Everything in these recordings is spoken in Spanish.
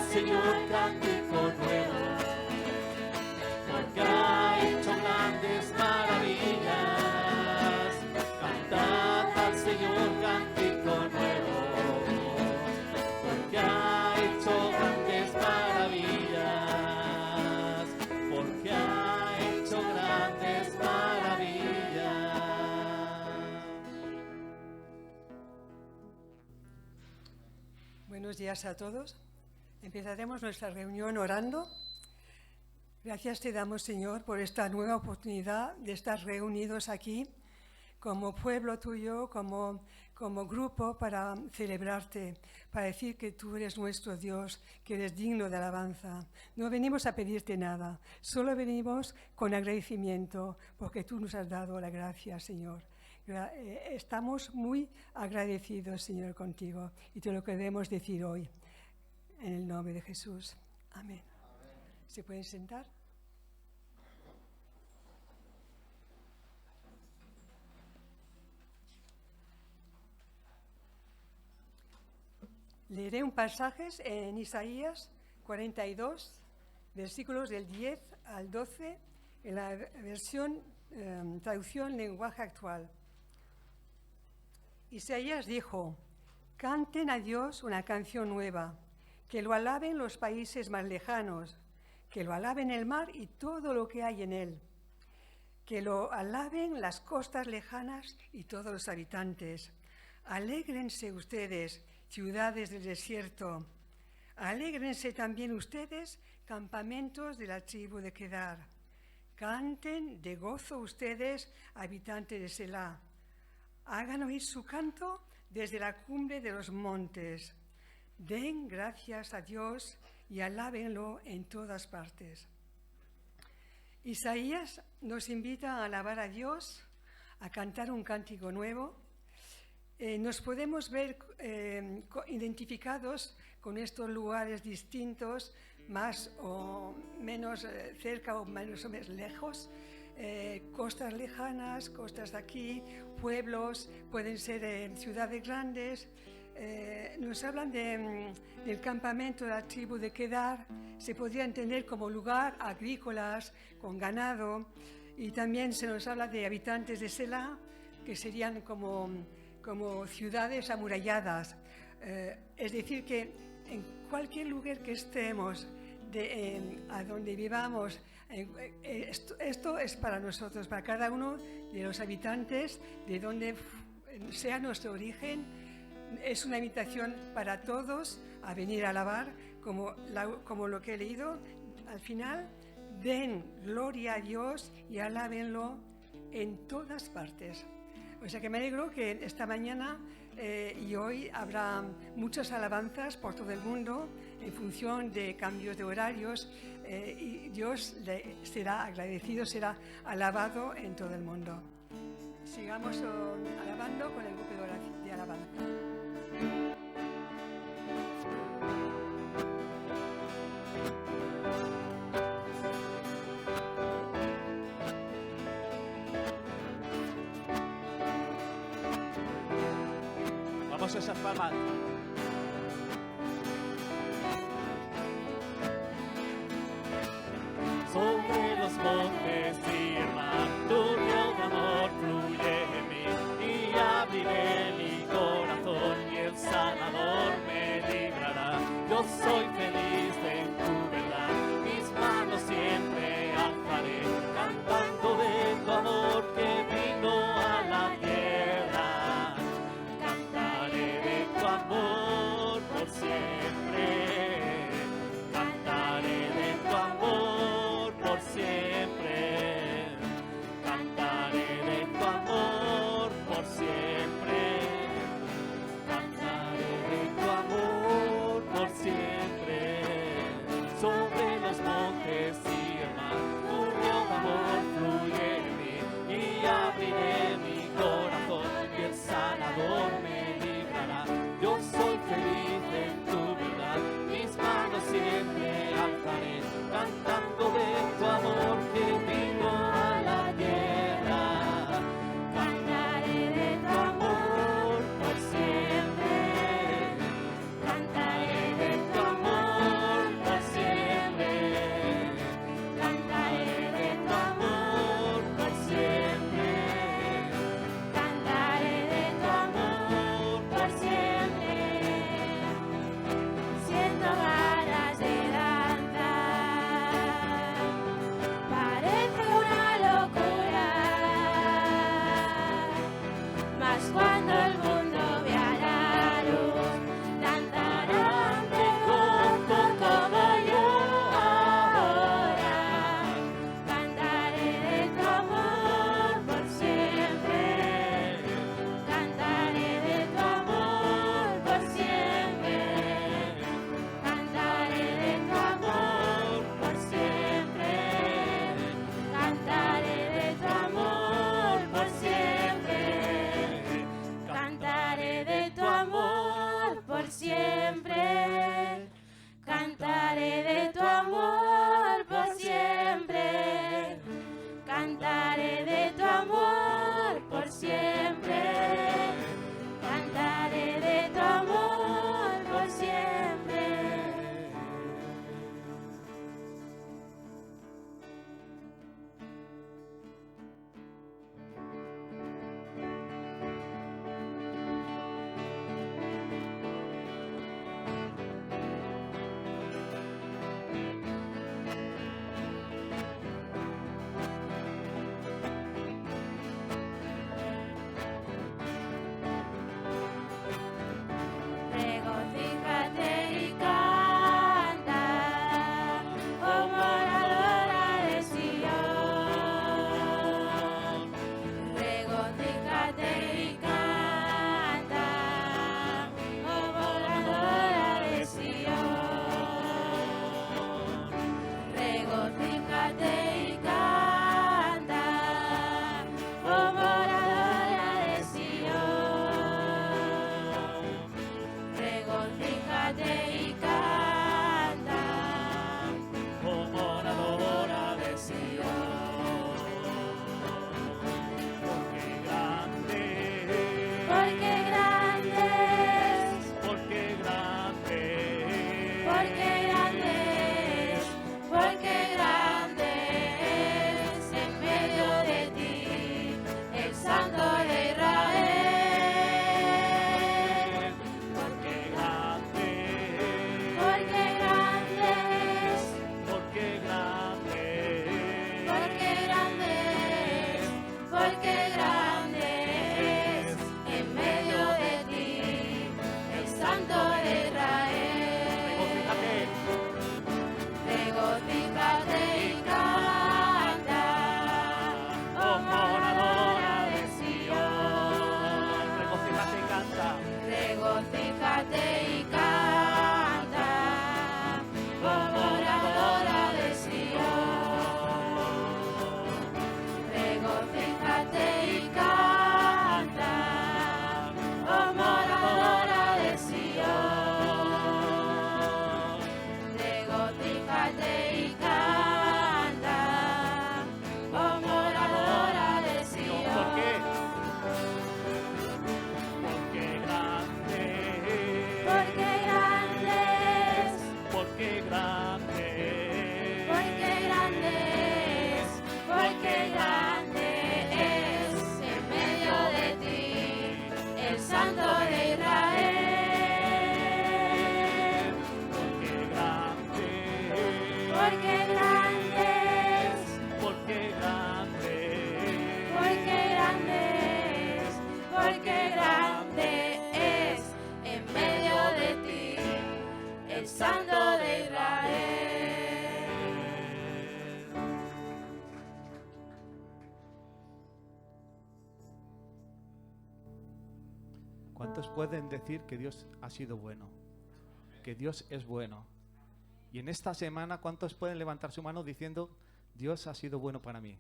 Señor cántico nuevo, porque ha hecho grandes maravillas. Cantad al Señor cántico nuevo, porque ha hecho grandes maravillas, porque ha hecho grandes maravillas. Buenos días a todos. Empezaremos nuestra reunión orando. Gracias te damos, Señor, por esta nueva oportunidad de estar reunidos aquí como pueblo tuyo, como grupo para celebrarte, para decir que tú eres nuestro Dios, que eres digno de alabanza. No venimos a pedirte nada, solo venimos con agradecimiento porque tú nos has dado la gracia, Señor. Estamos muy agradecidos, Señor, contigo y te lo queremos decir hoy. En el nombre de Jesús. Amén. ¿Se pueden sentar? Leeré un pasaje en Isaías 42, versículos del 10 al 12, en la versión traducción lenguaje actual. Isaías dijo: canten a Dios una canción nueva, que lo alaben los países más lejanos, que lo alaben el mar y todo lo que hay en él, que lo alaben las costas lejanas y todos los habitantes. Alégrense ustedes, ciudades del desierto. Alégrense también ustedes, campamentos de la tribu de Kedar. Canten de gozo ustedes, habitantes de Selah. Hagan oír su canto desde la cumbre de los montes. Den gracias a Dios y alábenlo en todas partes. Isaías nos invita a alabar a Dios, a cantar un cántico nuevo. Nos podemos ver identificados con estos lugares distintos, más o menos cerca o menos o menos lejos, costas lejanas, costas de aquí, pueblos, pueden ser ciudades grandes. Nos hablan del campamento de la tribu de Kedar, se podría entender como lugar agrícolas, con ganado, y también se nos habla de habitantes de Selah, que serían como ciudades amuralladas. Es decir, que en cualquier lugar que estemos, a donde vivamos, esto es para nosotros, para cada uno de los habitantes, de donde sea nuestro origen. Es una invitación para todos a venir a alabar, como lo que he leído. Al final, den gloria a Dios y alábenlo en todas partes. O sea que me alegro que esta mañana y hoy habrá muchas alabanzas por todo el mundo en función de cambios de horarios y Dios será agradecido, será alabado en todo el mundo. Sigamos alabando con el grupo de alabanza. Vamos a esas palmas. Sobre los montes y el mar, tu río de amor fluye en mí, y abriré mi corazón y el Salvador me librará. Yo soy feliz en tu verdad, mis manos siempre alzaré, cantando de tu amor que vino a la tierra. Cantaré de tu amor. porque grande porque grande es, porque grande es en medio de ti, el Santo de Israel. porque grande Porque grande es, porque grande porque grande es, porque grande es en medio de ti, el Santo de Israel. ¿Cuántos pueden decir que Dios ha sido bueno? Que Dios es bueno. Y en esta semana, ¿cuántos pueden levantar su mano diciendo, Dios ha sido bueno para mí?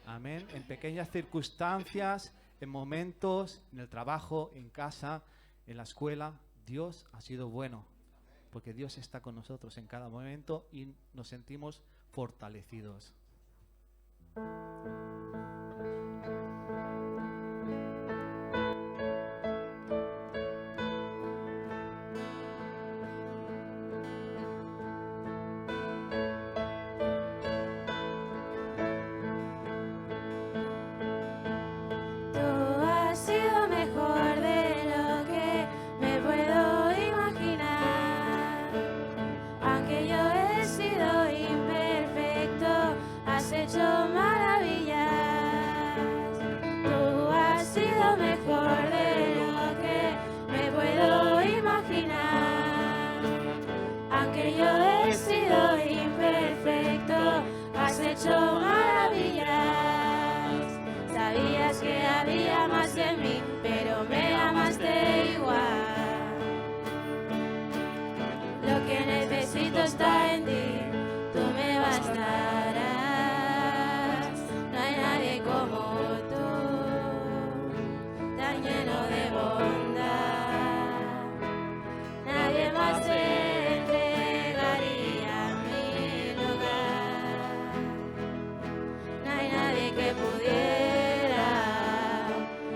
Amén. En pequeñas circunstancias, en momentos, en el trabajo, en casa, en la escuela, Dios ha sido bueno. Porque Dios está con nosotros en cada momento y nos sentimos fortalecidos. Tú has sido mejor de lo que me puedo imaginar. Aunque yo he sido imperfecto, has hecho maravillas. Tú has sido mejor de lo que me puedo imaginar. Aunque yo he sido imperfecto, has hecho maravillas. Sabías que había más en mí, pero me amaste igual. Lo que necesito está en ti, tú me bastarás. No hay nadie como tú, tan lleno de bondad. Nadie más se entregaría a mi lugar. No hay nadie que pudiera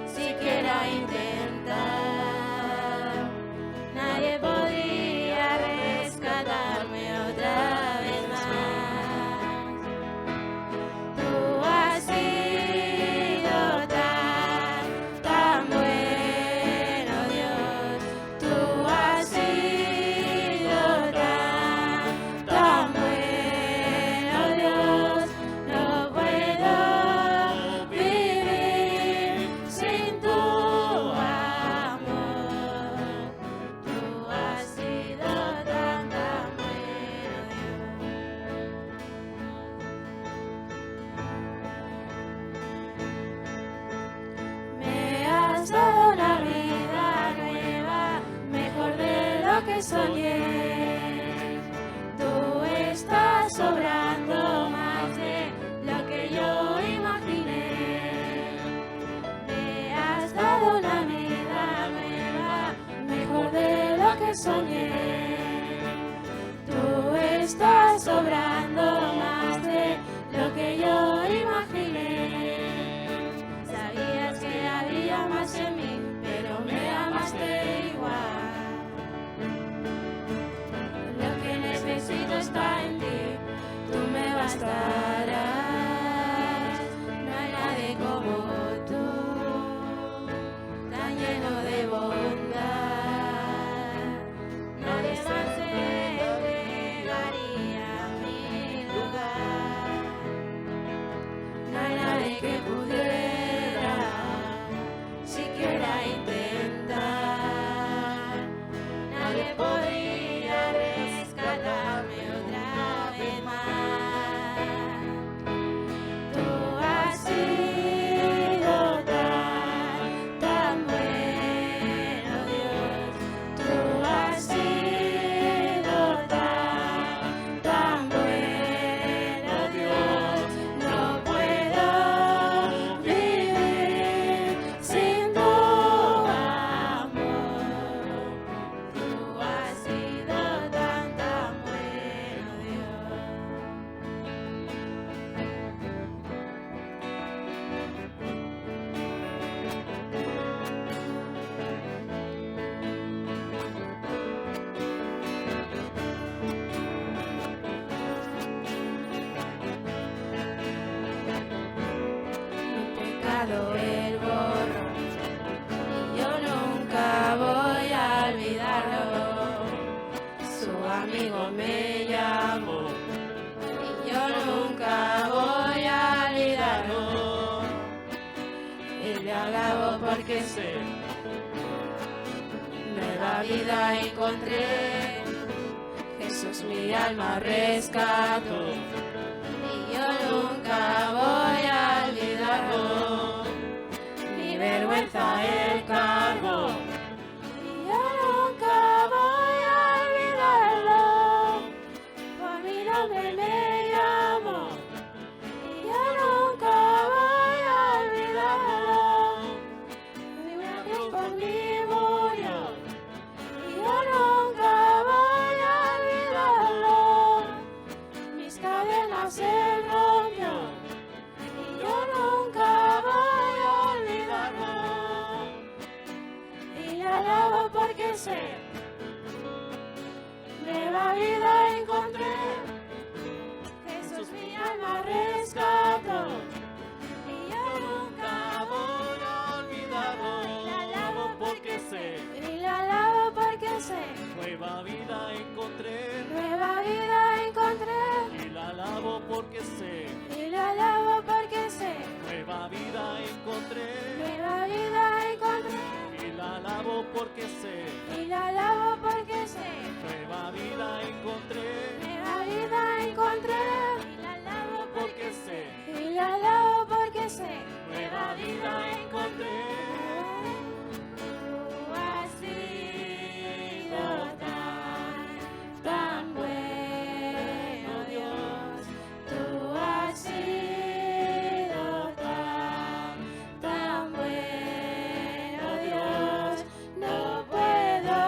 siquiera intentar. Nadie podría rescatarme otra vez más. Tú has sido tan bueno, Dios. Tú has sido tan bueno, Dios. No puedo vivir sin tu amor. Tú has sido tan bueno, Dios. Me has dado una vida nueva, mejor de lo que soñé. Tú estás sobrando más de lo que yo imaginé. Me has dado una vida nueva, mejor de lo que soñé. Tú estás sobrando más de lo que yo imaginé. Sabías que había más en mí, pero me amaste igual. Lo que necesito está en ti, tú me bastarás. No hay nadie como tú, tan lleno de bondad. Nadie más se entregaría a mi borrado el borrón. Y yo nunca voy a olvidarlo. Su amigo me llamó. Y yo nunca voy a olvidarlo. Y le alabo porque sé. Nueva vida encontré. Jesús mi alma rescató. Y yo nunca voy a olvidarlo. Mi vergüenza él cargó. Y yo nunca voy a olvidarlo. Por mi nombre me llamó. Y yo nunca voy a olvidarlo. Mi Dios por mí murió. Y yo nunca voy a olvidarlo. Mis cadenas él rompió. Y yo nunca voy a olvidarlo. Y le alabo porque sé. Nueva vida encontré. Jesús mi alma rescató. Y yo nunca voy a olvidarlo. Le alabo porque sé. Y le alabo porque sé. Nueva vida encontré. Nueva vida encontré. Y la alabo porque sé. Y le alabo porque sé. Nueva vida encontré. Nueva vida encontré. Y la alabo porque sé. Y le alabo porque sé. Nueva vida encontré. Nueva vida encontré. Y le alabo Porque sé. Y le alabo porque sé. Nueva vida encontré. Tú has sido tan bueno, Dios. Tú has sido tan bueno, Dios. No puedo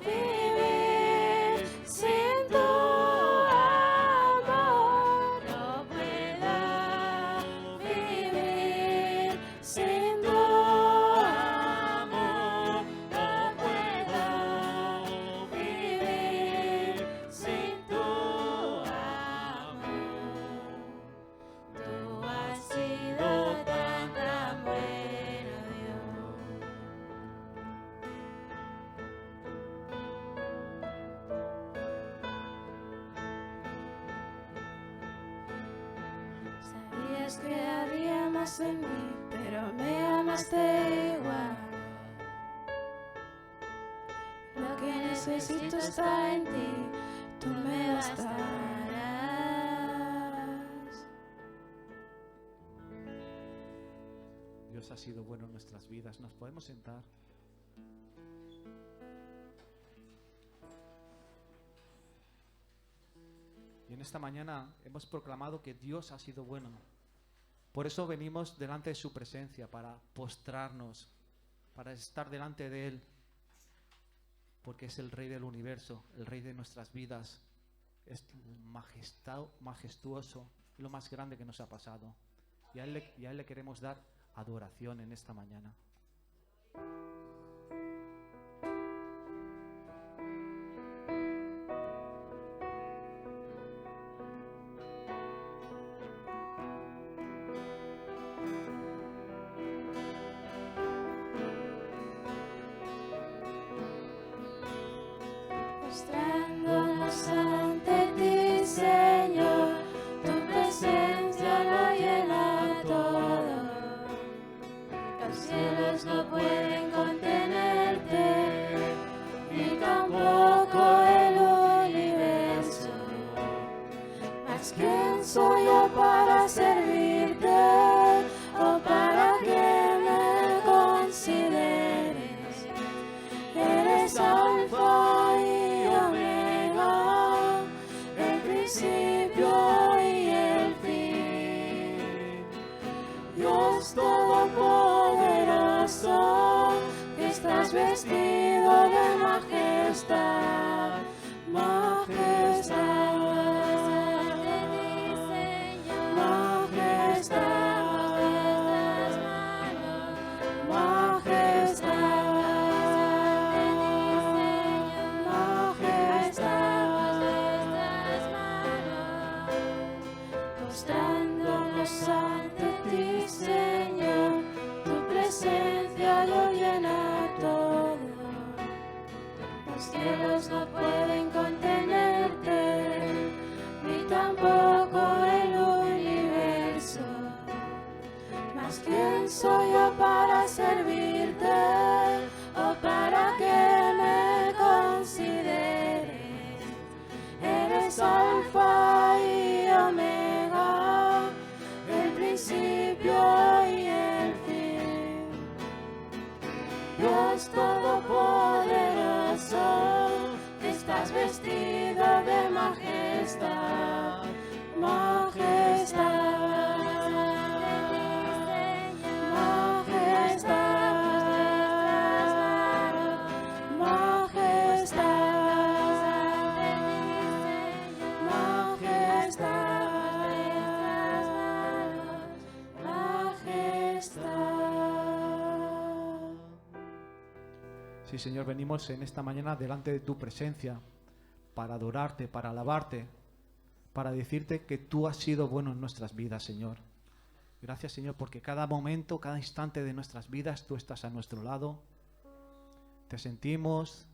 vivir sin tu amor. No puedo vivir sin tu amor. No puedo vivir sin tu amor. Tú has sido tan bueno, Dios. Sabías que había más en mí, pero me amaste igual. Lo que necesito está en ti, tú me bastarás. Dios ha sido bueno en nuestras vidas. ¿Nos podemos sentar? Y en esta mañana hemos proclamado que Dios ha sido bueno. Por eso venimos delante de su presencia, para postrarnos, para estar delante de Él, porque es el Rey del universo, el Rey de nuestras vidas. Es majestuoso, lo más grande que nos ha pasado. Y a Él le queremos dar adoración en esta mañana. Mostrándonos ante ti, Señor, tu presencia lo llena todo. Los cielos no pueden contenerte, ni tampoco el universo. Mas ¿quién soy yo para servirte o para que me consideres? Eres Alfa y Omega, el principio y el fin. Dios Todopoderoso, que estás vestido de majestad, majestad. Mostrándonos ante ti, Señor. vestido de majestad, majestad. Sí, Señor, venimos en esta mañana delante de tu presencia para adorarte, para alabarte, para decirte que tú has sido bueno en nuestras vidas, Señor. Gracias, Señor, porque cada momento, cada instante de nuestras vidas tú estás a nuestro lado. Te sentimos,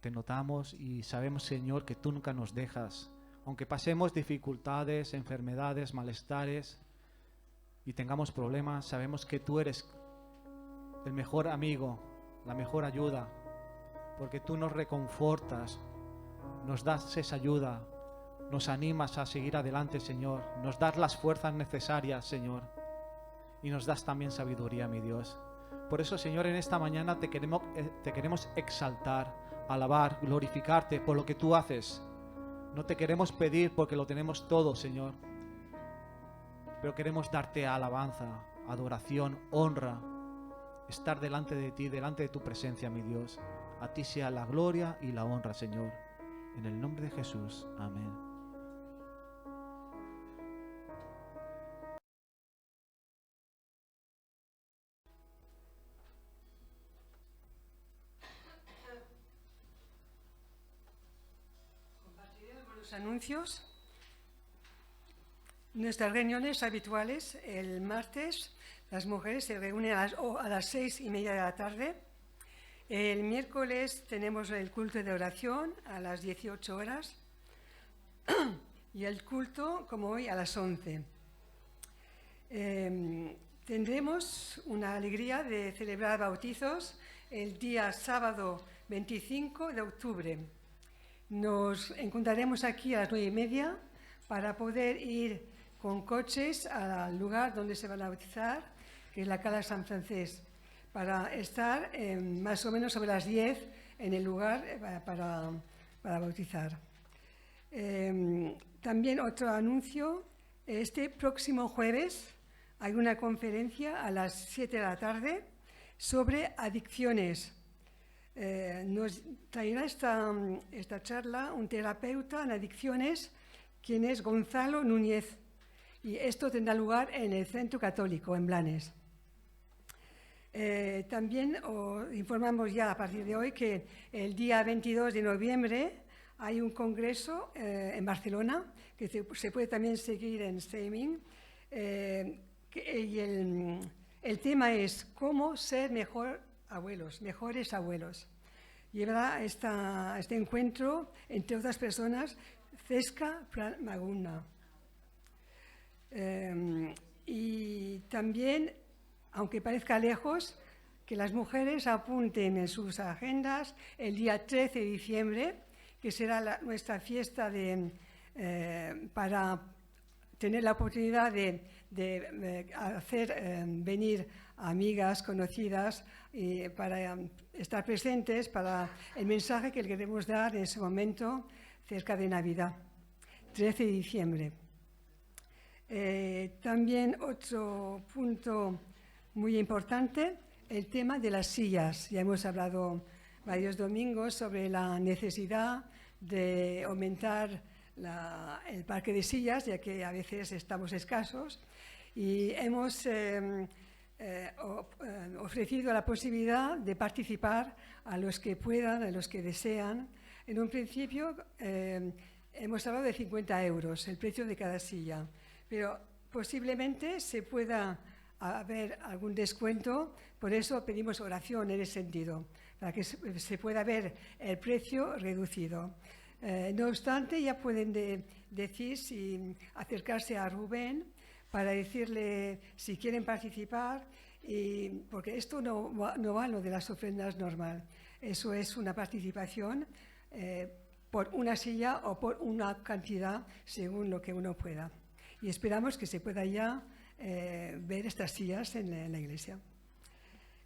te notamos y sabemos, Señor, que tú nunca nos dejas. Aunque pasemos dificultades, enfermedades, malestares y tengamos problemas, sabemos que tú eres el mejor amigo, la mejor ayuda, porque tú nos reconfortas, nos das esa ayuda, nos animas a seguir adelante, Señor, nos das las fuerzas necesarias, Señor, y nos das también sabiduría, mi Dios. Por eso, Señor, en esta mañana te queremos exaltar, alabar, glorificarte por lo que tú haces. No te queremos pedir porque lo tenemos todo, Señor, pero queremos darte alabanza, adoración, honra, estar delante de ti, delante de tu presencia, mi Dios. A ti sea la gloria y la honra, Señor. En el nombre de Jesús. Amén. Compartiremos los anuncios. Nuestras reuniones habituales, el martes, las mujeres se reúnen a las 6:30 de la tarde. El miércoles tenemos el culto de oración a las 18 horas y el culto, como hoy, a las 11. Tendremos una alegría de celebrar bautizos el día sábado 25 de octubre. Nos encontraremos aquí a las 9:30 para poder ir con coches al lugar donde se van a bautizar, que es la Cala San Francés, para estar más o menos sobre las 10 en el lugar para bautizar. También otro anuncio, este próximo jueves hay una conferencia a las 7 de la tarde sobre adicciones. Nos traerá esta charla un terapeuta en adicciones, quien es Gonzalo Núñez, y esto tendrá lugar en el Centro Católico, en Blanes. También os informamos ya a partir de hoy que el día 22 de noviembre hay un congreso en Barcelona, que se puede también seguir en streaming, y el tema es cómo ser mejores abuelos. Llevará este encuentro, entre otras personas, Cesca Maguna. Y también, aunque parezca lejos, que las mujeres apunten en sus agendas el día 13 de diciembre, que será nuestra fiesta para tener la oportunidad de hacer venir amigas, conocidas, y para estar presentes para el mensaje que le queremos dar en ese momento cerca de Navidad, 13 de diciembre. También otro punto muy importante, el tema de las sillas. Ya hemos hablado varios domingos sobre la necesidad de aumentar el parque de sillas, ya que a veces estamos escasos, y hemos ofrecido la posibilidad de participar a los que puedan, a los que desean. En un principio hemos hablado de 50 euros, el precio de cada silla, pero posiblemente se pueda haber algún descuento, por eso pedimos oración en ese sentido, para que se pueda ver el precio reducido. No obstante, ya pueden decir si acercarse a Rubén para decirle si quieren participar, porque esto no va lo de las ofrendas normal, eso es una participación por una silla o por una cantidad según lo que uno pueda. Y esperamos que se pueda ya ver estas sillas en la iglesia.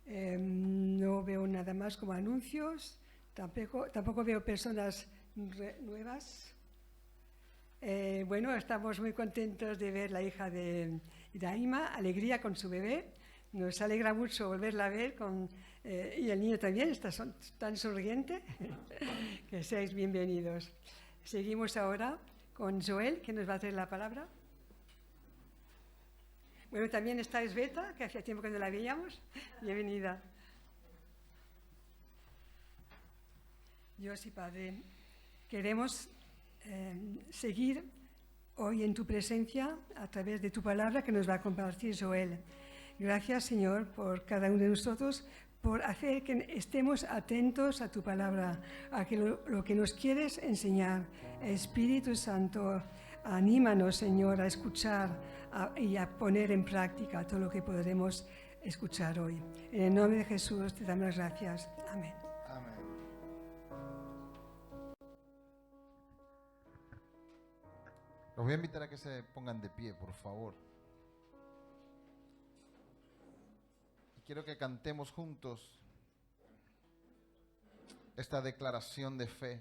No veo nada más como anuncios, tampoco veo personas nuevas. Bueno, estamos muy contentos de ver la hija de Iraima, Alegría con su bebé. Nos alegra mucho volverla a ver y el niño también está tan sonriente. Que seáis bienvenidos. Seguimos ahora con Joel, que nos va a traer la palabra. Bueno, también está Esbeta, que hacía tiempo que no la veíamos. Bienvenida. Dios y Padre, queremos seguir hoy en tu presencia a través de tu palabra que nos va a compartir Joel. Gracias, Señor, por cada uno de nosotros, por hacer que estemos atentos a tu palabra, a que lo que nos quieres enseñar. Espíritu Santo, anímanos, Señor, a escuchar y a poner en práctica todo lo que podremos escuchar hoy. En el nombre de Jesús te damos las gracias. Amén. Los voy a invitar a que se pongan de pie, por favor. Y quiero que cantemos juntos esta declaración de fe.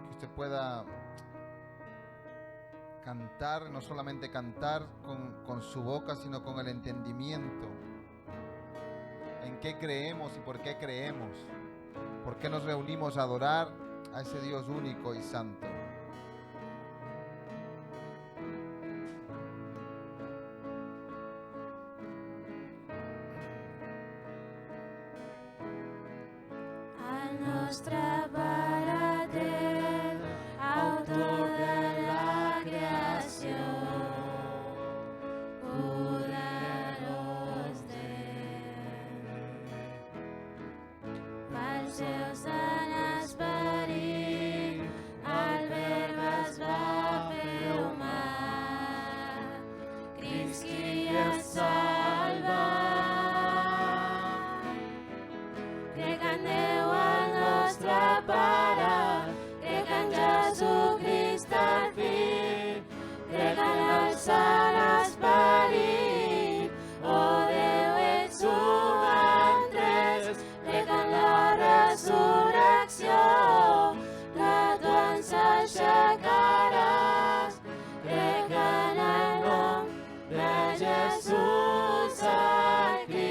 Que usted pueda cantar, no solamente cantar con su boca, sino con el entendimiento. En qué creemos y por qué creemos. ¿Por qué nos reunimos a adorar a ese Dios único y santo? Al nostre Pare dret, autor de la creació, poderós Déu. Pel seu Sant Esperit, el Verbe es va fer humà, Crist qui ens salva. Crec en Déu el nostre Pare, crec en Jesucrist el Fill, crec en el Sant Esperit, oh Déu ets un en tres, crec en la resurrecció, que tu ens aixecaràs, crec en el nom de Jesús el Crist.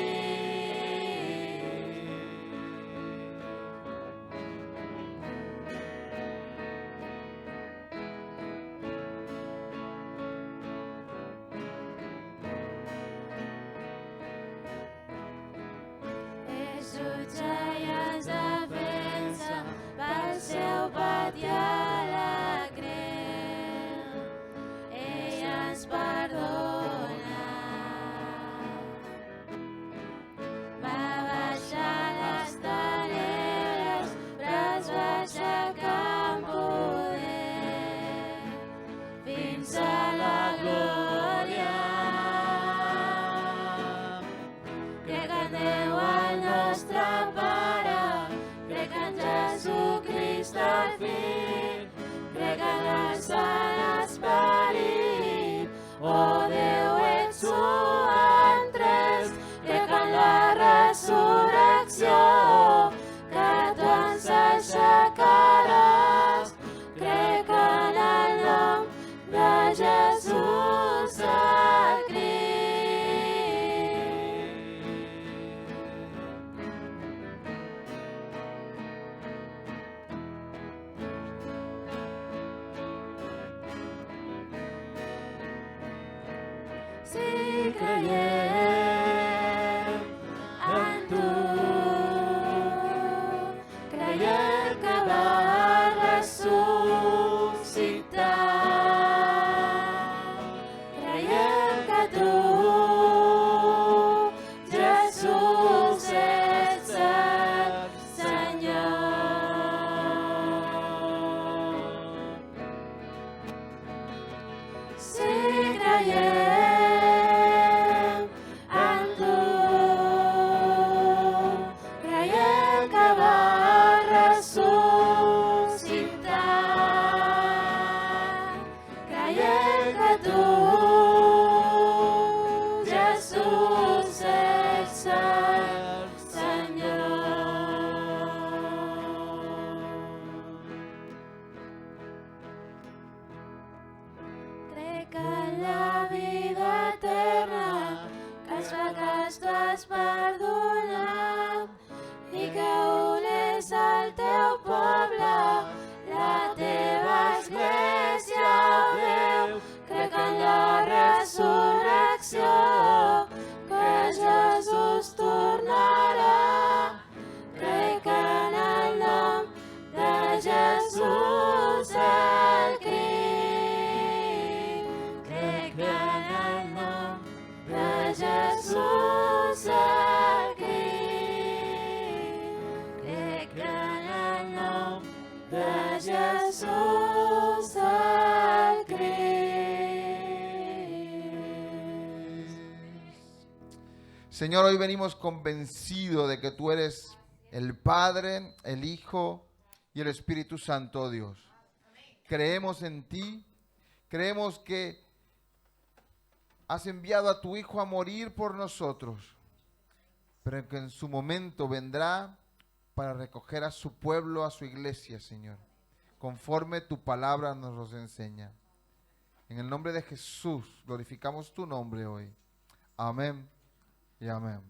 És jutge i ens defensa, pel seu patia la creu, ell ens perdona. Va baixar les tenebres, però es va aixecar amb poder, fins a la glòria. Crec en Déu el nostre Pare, crec en Jesucrist el Fill, crec en el Sant Esperit, oh Déu ets un en tres, crec en la resurrecció, que tu ens aixecaràs, crec en el nom de Jesús el Crist. Si creiem en tu, creiem que va ressuscitar, creiem que tu, Jesús, ets el Senyor. Si creiem en tu, creiem que va ressuscitar, creiem que tu, Jesús, ets el el teu poble, la teva església, Déu. Crec en la resurrecció, que Jesús tornarà. Crec en el nom de Jesús el Crist. Crec en el nom de Jesús el Crist. Crec en el nom de Jesús el Crist. Señor, hoy venimos convencidos de que tú eres el Padre, el Hijo y el Espíritu Santo, oh Dios. Creemos en ti, creemos que has enviado a tu Hijo a morir por nosotros, pero que en su momento vendrá para recoger a su pueblo, a su iglesia, Señor, conforme tu palabra nos los enseña. En el nombre de Jesús, glorificamos tu nombre hoy. Amén y amén.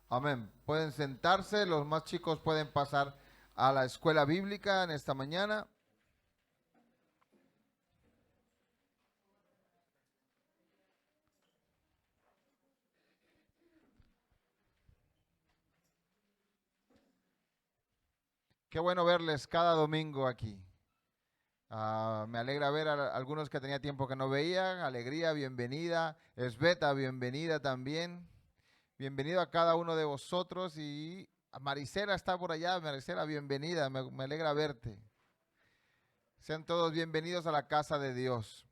Amén. Pueden sentarse, los más chicos pueden pasar a la escuela bíblica en esta mañana. Qué bueno verles cada domingo aquí. Me alegra ver a algunos que tenía tiempo que no veía. Alegría, bienvenida. Esbeta, bienvenida también. Bienvenido a cada uno de vosotros. Y Marisela está por allá. Marisela, bienvenida. Me alegra verte. Sean todos bienvenidos a la casa de Dios.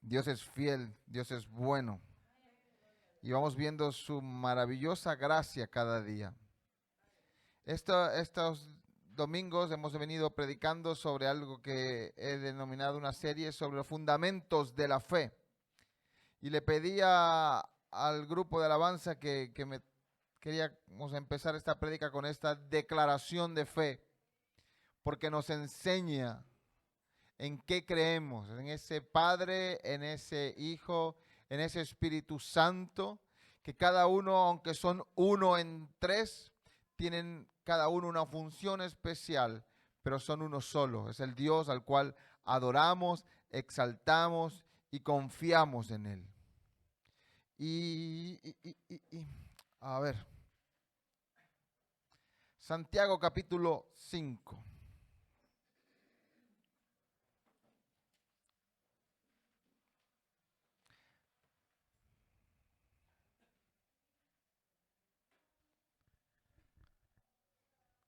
Dios es fiel, Dios es bueno. Y vamos viendo su maravillosa gracia cada día. Estos domingos hemos venido predicando sobre algo que he denominado una serie sobre los fundamentos de la fe. Y le pedía al grupo de alabanza que queríamos empezar esta prédica con esta declaración de fe, porque nos enseña en qué creemos, en ese Padre, en ese Hijo, en ese Espíritu Santo, que cada uno, aunque son uno en tres, tienen cada uno una función especial, pero son uno solo. Es el Dios al cual adoramos, exaltamos y confiamos en Él. A ver, Santiago capítulo 5.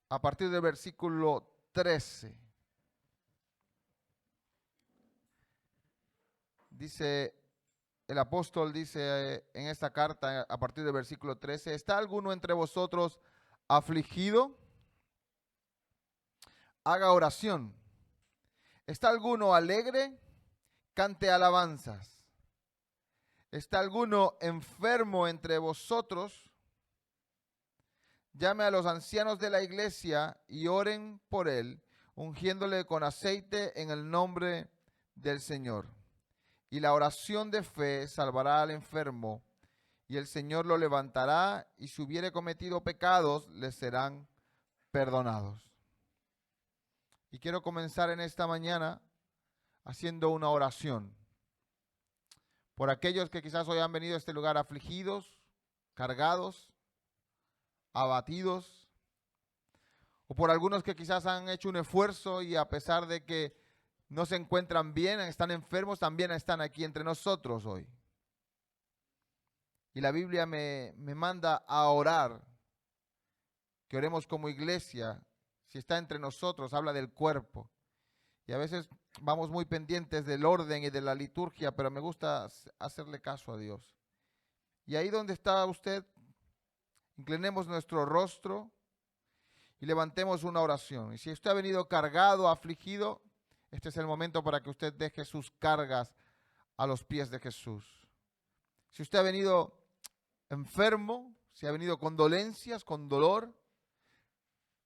A partir del versículo 13. Dice, el apóstol dice en esta carta, a partir del versículo 13, ¿está alguno entre vosotros afligido? Haga oración. ¿Está alguno alegre? Cante alabanzas. ¿Está alguno enfermo entre vosotros? Llame a los ancianos de la iglesia y oren por él, ungiéndole con aceite en el nombre del Señor. Y la oración de fe salvará al enfermo, y el Señor lo levantará, y si hubiere cometido pecados, le serán perdonados. Y quiero comenzar en esta mañana haciendo una oración por aquellos que quizás hoy han venido a este lugar afligidos, cargados, abatidos, o por algunos que quizás han hecho un esfuerzo y a pesar de que no se encuentran bien, están enfermos, también están aquí entre nosotros hoy. Y la Biblia me manda a orar, que oremos como iglesia. Si está entre nosotros, habla del cuerpo. Y a veces vamos muy pendientes del orden y de la liturgia, pero me gusta hacerle caso a Dios. Y ahí donde está usted, inclinemos nuestro rostro y levantemos una oración. Y si usted ha venido cargado, afligido, este es el momento para que usted deje sus cargas a los pies de Jesús. Si usted ha venido enfermo, si ha venido con dolencias, con dolor,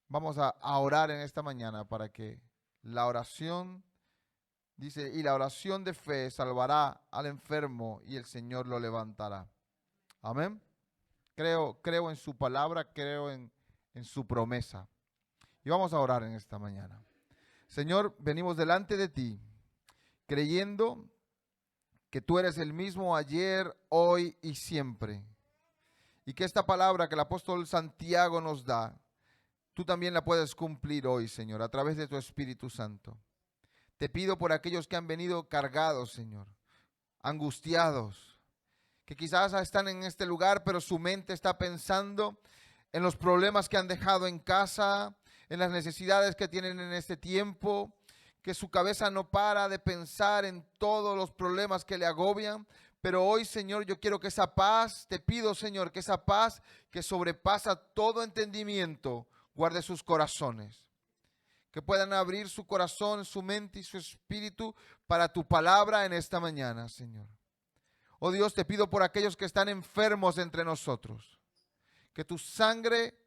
vamos a orar en esta mañana para que la oración, dice, y la oración de fe salvará al enfermo y el Señor lo levantará. Amén. Creo en su palabra, creo en su promesa. Y vamos a orar en esta mañana. Señor, venimos delante de ti, creyendo que tú eres el mismo ayer, hoy y siempre. Y que esta palabra que el apóstol Santiago nos da, tú también la puedes cumplir hoy, Señor, a través de tu Espíritu Santo. Te pido por aquellos que han venido cargados, Señor, angustiados, que quizás están en este lugar, pero su mente está pensando en los problemas que han dejado en casa, en las necesidades que tienen en este tiempo, que su cabeza no para de pensar en todos los problemas que le agobian. Pero hoy, Señor, yo quiero que esa paz, te pido, Señor, que esa paz que sobrepasa todo entendimiento, guarde sus corazones. Que puedan abrir su corazón, su mente y su espíritu para tu palabra en esta mañana, Señor. Oh Dios, te pido por aquellos que están enfermos entre nosotros, que tu sangre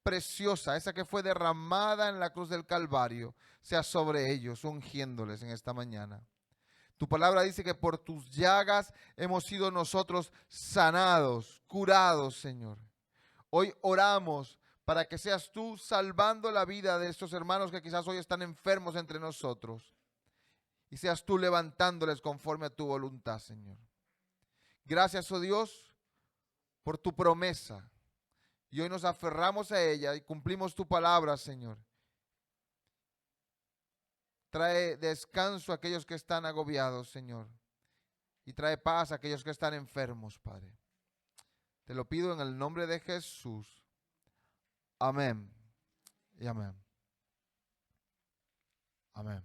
preciosa, esa que fue derramada en la cruz del Calvario, sea sobre ellos, ungiéndoles en esta mañana. Tu palabra dice que por tus llagas hemos sido nosotros sanados, curados, Señor. Hoy oramos para que seas tú salvando la vida de estos hermanos que quizás hoy están enfermos entre nosotros, y seas tú levantándoles conforme a tu voluntad, Señor. Gracias, oh Dios, por tu promesa. Y hoy nos aferramos a ella y cumplimos tu palabra, Señor. Trae descanso a aquellos que están agobiados, Señor. Y trae paz a aquellos que están enfermos, Padre. Te lo pido en el nombre de Jesús. Amén y amén. Amén.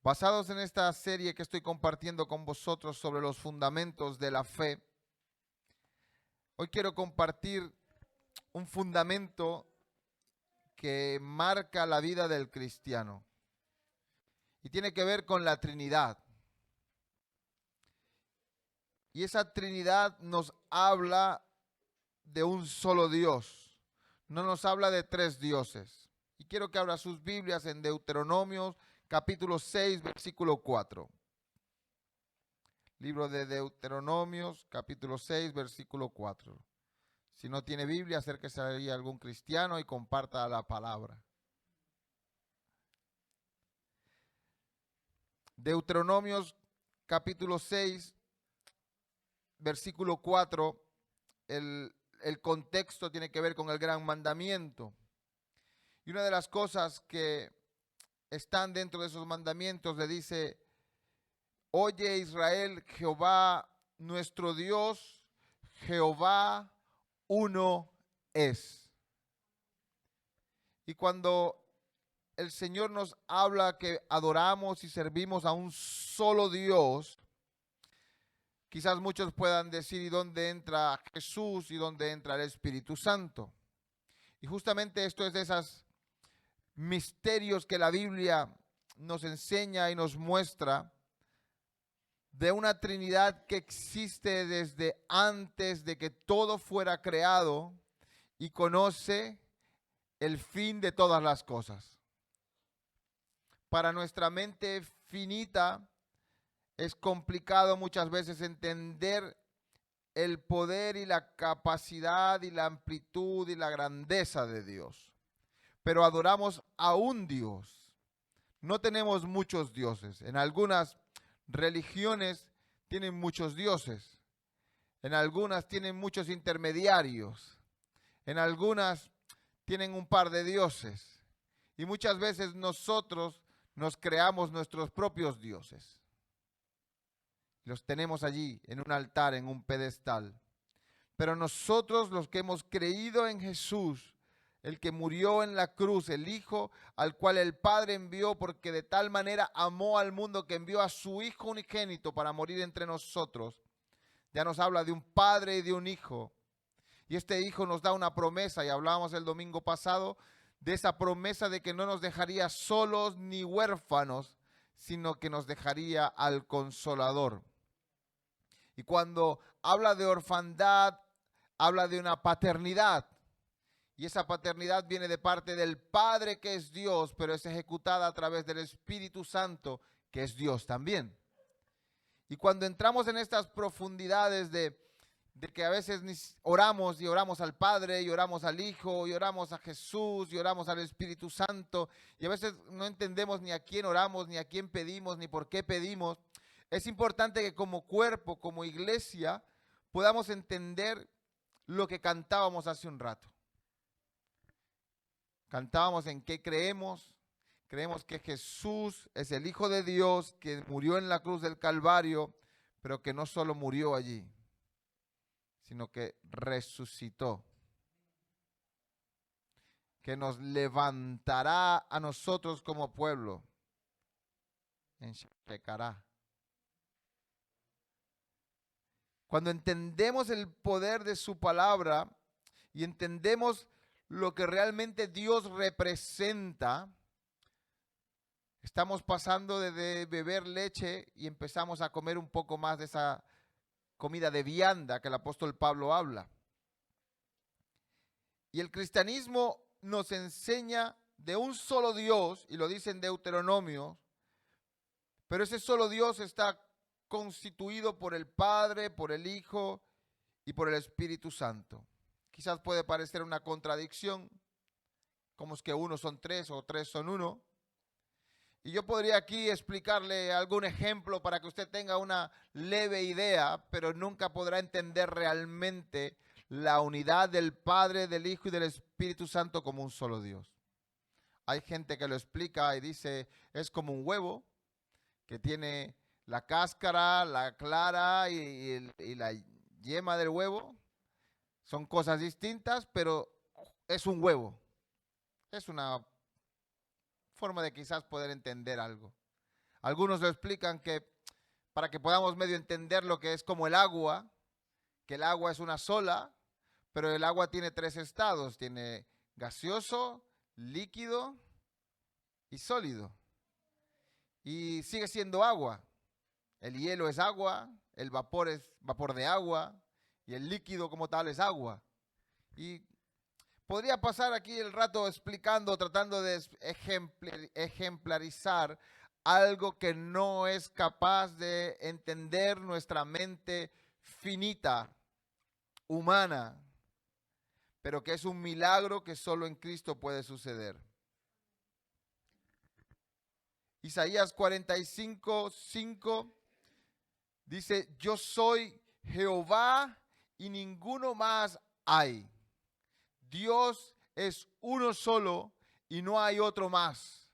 Basados en esta serie que estoy compartiendo con vosotros sobre los fundamentos de la fe, hoy quiero compartir un fundamento que marca la vida del cristiano y tiene que ver con la Trinidad. Y esa Trinidad nos habla de un solo Dios, no nos habla de tres dioses. Y quiero que abra sus Biblias en Deuteronomios capítulo 6, versículo 4. Libro de Deuteronomios, capítulo 6, versículo 4. Si no tiene Biblia, acérquese ahí a algún cristiano y comparta la palabra. Deuteronomios, capítulo 6, versículo 4. El contexto tiene que ver con el gran mandamiento. Y una de las cosas que están dentro de esos mandamientos le dice: oye Israel, Jehová nuestro Dios, Jehová uno es. Y cuando el Señor nos habla que adoramos y servimos a un solo Dios, quizás muchos puedan decir: ¿y dónde entra Jesús? ¿Y dónde entra el Espíritu Santo? Y justamente esto es de esos misterios que la Biblia nos enseña y nos muestra, de una Trinidad que existe desde antes de que todo fuera creado y conoce el fin de todas las cosas. Para nuestra mente finita es complicado muchas veces entender el poder y la capacidad y la amplitud y la grandeza de Dios. Pero adoramos a un Dios. No tenemos muchos dioses. En algunas religiones tienen muchos dioses. En algunas tienen muchos intermediarios. En algunas tienen un par de dioses. Y muchas veces nosotros nos creamos nuestros propios dioses. Los tenemos allí en un altar, en un pedestal. Pero nosotros, los que hemos creído en Jesús, el que murió en la cruz, el Hijo al cual el Padre envió, porque de tal manera amó al mundo que envió a su Hijo unigénito para morir entre nosotros, ya nos habla de un Padre y de un Hijo. Y este Hijo nos da una promesa, y hablábamos el domingo pasado de esa promesa de que no nos dejaría solos ni huérfanos, sino que nos dejaría al Consolador. Y cuando habla de orfandad, habla de una paternidad. Y esa paternidad viene de parte del Padre, que es Dios, pero es ejecutada a través del Espíritu Santo, que es Dios también. Y cuando entramos en estas profundidades de de que a veces oramos y oramos al Padre, y oramos al Hijo, y oramos a Jesús, y oramos al Espíritu Santo, y a veces no entendemos ni a quién oramos, ni a quién pedimos, ni por qué pedimos. Es importante que como cuerpo, como iglesia, podamos entender lo que cantábamos hace un rato. Cantábamos en qué creemos. Creemos que Jesús es el Hijo de Dios, que murió en la cruz del Calvario, pero que no solo murió allí, sino que resucitó, que nos levantará a nosotros como pueblo en Shekará. Cuando entendemos el poder de su palabra y entendemos lo que realmente Dios representa, estamos pasando de beber leche y empezamos a comer un poco más de esa comida de vianda que el apóstol Pablo habla. Y el cristianismo nos enseña de un solo Dios, y lo dice en Deuteronomio, pero ese solo Dios está constituido por el Padre, por el Hijo y por el Espíritu Santo. Quizás puede parecer una contradicción, como es que uno son tres o tres son uno. Y yo podría aquí explicarle algún ejemplo para que usted tenga una leve idea, pero nunca podrá entender realmente la unidad del Padre, del Hijo y del Espíritu Santo como un solo Dios. Hay gente que lo explica y dice, es como un huevo que tiene la cáscara, la clara y la yema del huevo. Son cosas distintas, pero es un huevo. Es una forma de quizás poder entender algo. Algunos lo explican que para que podamos medio entender lo que es como el agua, que el agua es una sola, pero el agua tiene tres estados, tiene gaseoso, líquido y sólido. Y sigue siendo agua. El hielo es agua, el vapor es vapor de agua y el líquido como tal es agua. Y podría pasar aquí el rato explicando, tratando de ejemplarizar algo que no es capaz de entender nuestra mente finita, humana, pero que es un milagro que solo en Cristo puede suceder. Isaías 45:5 dice, yo soy Jehová y ninguno más hay. Dios es uno solo y no hay otro más.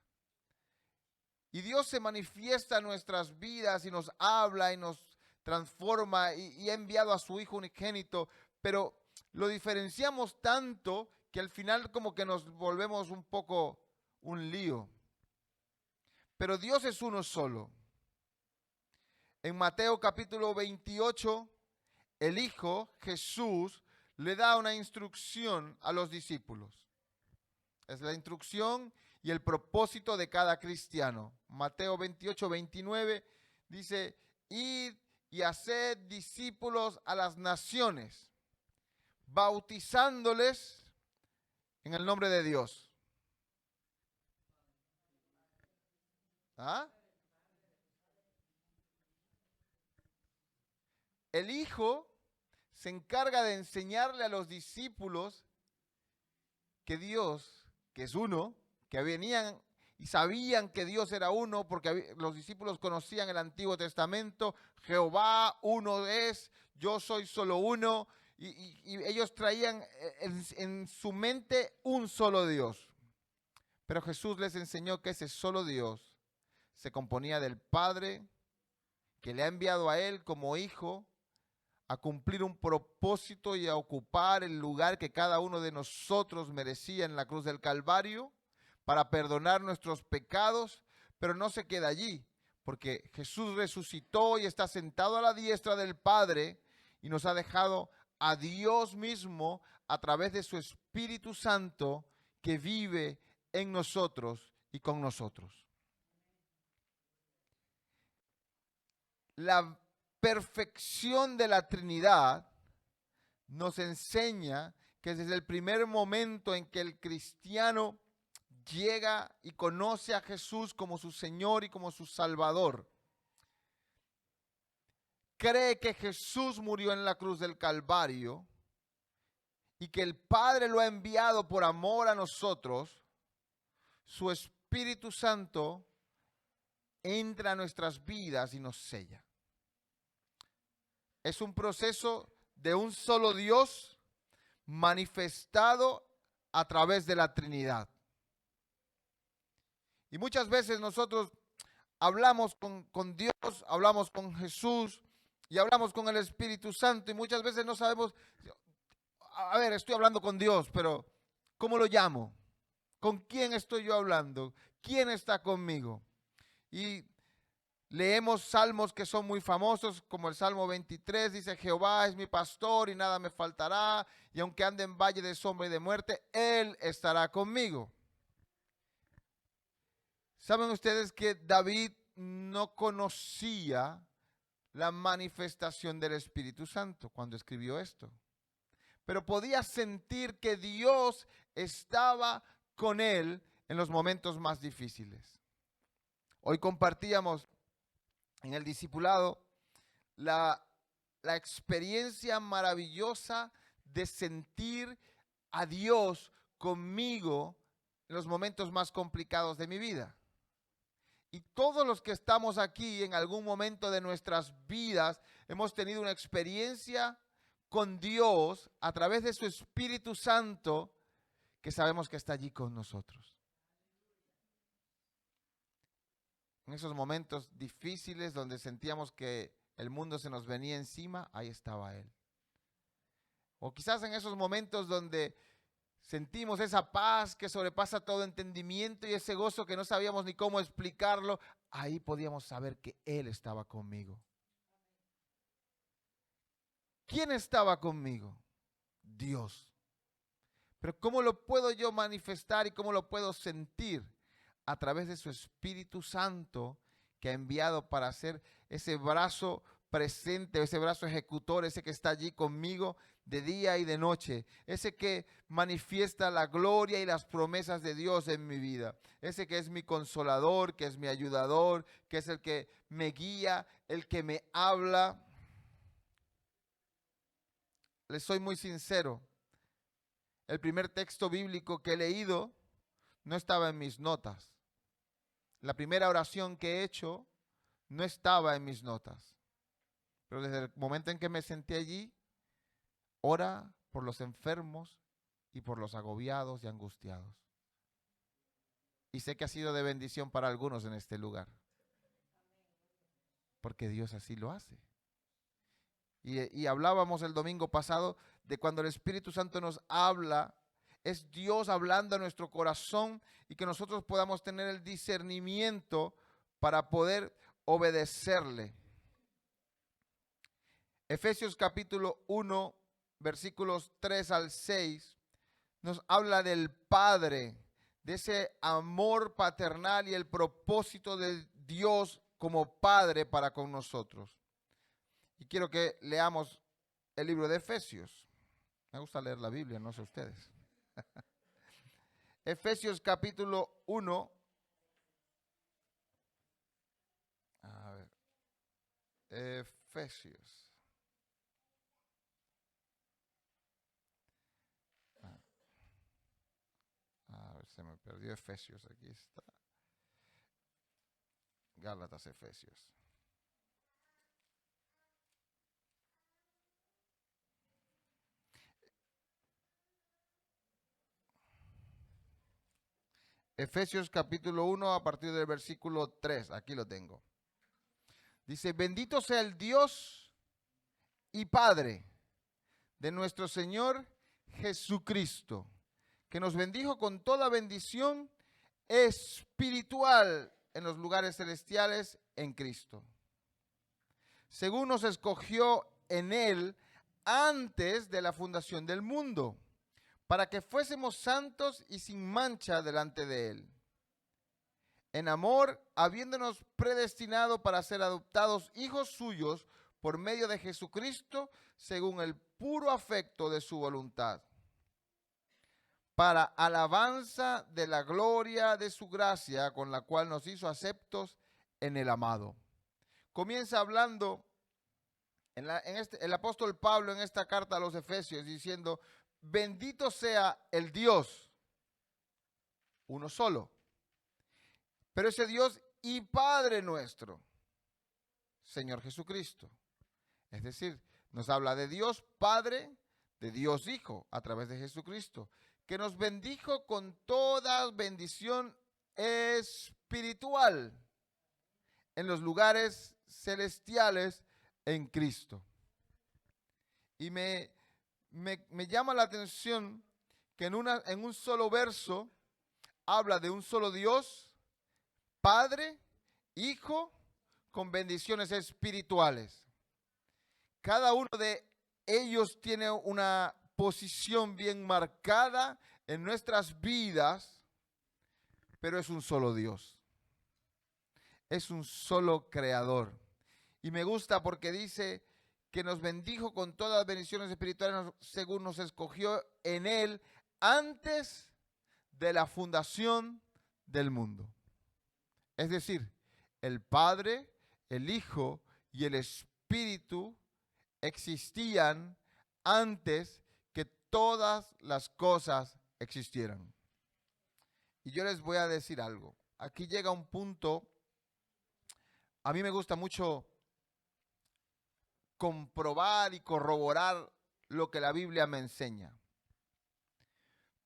Y Dios se manifiesta en nuestras vidas y nos habla y nos transforma y ha enviado a su Hijo unigénito, pero lo diferenciamos tanto que al final como que nos volvemos un poco un lío. Pero Dios es uno solo. En Mateo capítulo 28, el Hijo, Jesús, le da una instrucción a los discípulos. Es la instrucción y el propósito de cada cristiano. Mateo 28:29 dice, id y haced discípulos a las naciones, bautizándoles en el nombre de Dios. ¿Ah? El Hijo se encarga de enseñarle a los discípulos que Dios, que es uno, que venían y sabían que Dios era uno, porque los discípulos conocían el Antiguo Testamento, Jehová uno es, yo soy solo uno, y ellos traían en su mente un solo Dios. Pero Jesús les enseñó que ese solo Dios se componía del Padre, que le ha enviado a Él como Hijo, a cumplir un propósito y a ocupar el lugar que cada uno de nosotros merecía en la cruz del Calvario, para perdonar nuestros pecados, pero no se queda allí, porque Jesús resucitó y está sentado a la diestra del Padre y nos ha dejado a Dios mismo a través de su Espíritu Santo que vive en nosotros y con nosotros. La perfección de la Trinidad nos enseña que desde el primer momento en que el cristiano llega y conoce a Jesús como su Señor y como su Salvador, cree que Jesús murió en la cruz del Calvario y que el Padre lo ha enviado por amor a nosotros, su Espíritu Santo entra a nuestras vidas y nos sella. Es un proceso de un solo Dios manifestado a través de la Trinidad. Y muchas veces nosotros hablamos con Dios, hablamos con Jesús y hablamos con el Espíritu Santo y muchas veces no sabemos, a ver, estoy hablando con Dios, pero ¿cómo lo llamo? ¿Con quién estoy yo hablando? ¿Quién está conmigo? Y leemos salmos que son muy famosos, como el Salmo 23, dice: Jehová es mi pastor y nada me faltará, y aunque ande en valle de sombra y de muerte, Él estará conmigo. ¿Saben ustedes que David no conocía la manifestación del Espíritu Santo cuando escribió esto? Pero podía sentir que Dios estaba con él en los momentos más difíciles. Hoy compartíamos en el discipulado la experiencia maravillosa de sentir a Dios conmigo en los momentos más complicados de mi vida. Y todos los que estamos aquí en algún momento de nuestras vidas hemos tenido una experiencia con Dios a través de su Espíritu Santo, que sabemos que está allí con nosotros. En esos momentos difíciles donde sentíamos que el mundo se nos venía encima, ahí estaba Él. O quizás en esos momentos donde sentimos esa paz que sobrepasa todo entendimiento y ese gozo que no sabíamos ni cómo explicarlo, ahí podíamos saber que Él estaba conmigo. ¿Quién estaba conmigo? Dios. Pero ¿cómo lo puedo yo manifestar y cómo lo puedo sentir? A través de su Espíritu Santo que ha enviado para hacer ese brazo presente, ese brazo ejecutor, ese que está allí conmigo de día y de noche, ese que manifiesta la gloria y las promesas de Dios en mi vida, ese que es mi consolador, que es mi ayudador, que es el que me guía, el que me habla. Les soy muy sincero, el primer texto bíblico que he leído no estaba en mis notas. La primera oración que he hecho no estaba en mis notas. Pero desde el momento en que me senté allí, ora por los enfermos y por los agobiados y angustiados. Y sé que ha sido de bendición para algunos en este lugar. Porque Dios así lo hace. Y hablábamos el domingo pasado de cuando el Espíritu Santo nos habla, es Dios hablando a nuestro corazón y que nosotros podamos tener el discernimiento para poder obedecerle. Efesios capítulo 1, versículos 3 al 6, nos habla del Padre, de ese amor paternal y el propósito de Dios como Padre para con nosotros. Y quiero que leamos el libro de Efesios. Me gusta leer la Biblia, no sé ustedes. Efesios capítulo 1. A ver. Efesios. A ver, se me perdió Efesios. Aquí está. Gálatas, Efesios. Efesios capítulo 1 a partir del versículo 3, aquí lo tengo. Dice: bendito sea el Dios y Padre de nuestro Señor Jesucristo, que nos bendijo con toda bendición espiritual en los lugares celestiales en Cristo, según nos escogió en Él antes de la fundación del mundo, para que fuésemos santos y sin mancha delante de Él. En amor, habiéndonos predestinado para ser adoptados hijos suyos por medio de Jesucristo, según el puro afecto de su voluntad, para alabanza de la gloria de su gracia, con la cual nos hizo aceptos en el amado. Comienza hablando El apóstol Pablo en esta carta a los Efesios diciendo, bendito sea el Dios, uno solo, pero ese Dios y Padre nuestro, Señor Jesucristo. Es decir, nos habla de Dios Padre, de Dios Hijo, a través de Jesucristo, que nos bendijo con toda bendición espiritual en los lugares celestiales en Cristo. Y me llama la atención que en un solo verso habla de un solo Dios, Padre, Hijo, con bendiciones espirituales. Cada uno de ellos tiene una posición bien marcada en nuestras vidas, pero es un solo Dios. Es un solo creador. Y me gusta porque dice que nos bendijo con todas las bendiciones espirituales según nos escogió en Él antes de la fundación del mundo. Es decir, el Padre, el Hijo y el Espíritu existían antes que todas las cosas existieran. Y yo les voy a decir algo. Aquí llega un punto, a mí me gusta mucho comprobar y corroborar lo que la Biblia me enseña.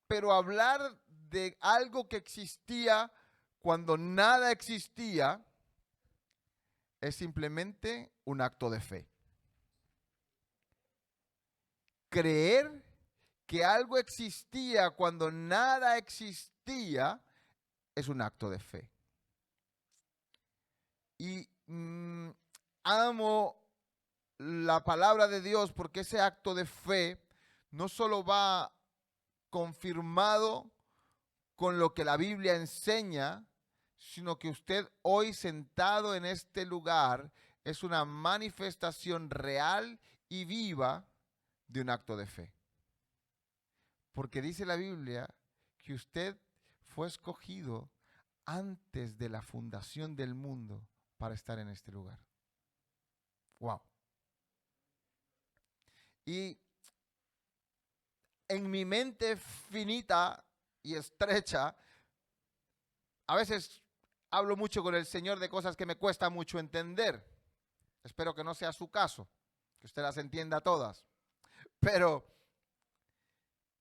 Pero hablar de algo que existía cuando nada existía es simplemente un acto de fe. Creer que algo existía cuando nada existía es un acto de fe. Y amo la palabra de Dios porque ese acto de fe no solo va confirmado con lo que la Biblia enseña, sino que usted hoy sentado en este lugar es una manifestación real y viva de un acto de fe. Porque dice la Biblia que usted fue escogido antes de la fundación del mundo para estar en este lugar. Wow. Y en mi mente finita y estrecha, a veces hablo mucho con el Señor de cosas que me cuesta mucho entender. Espero que no sea su caso, que usted las entienda todas. Pero,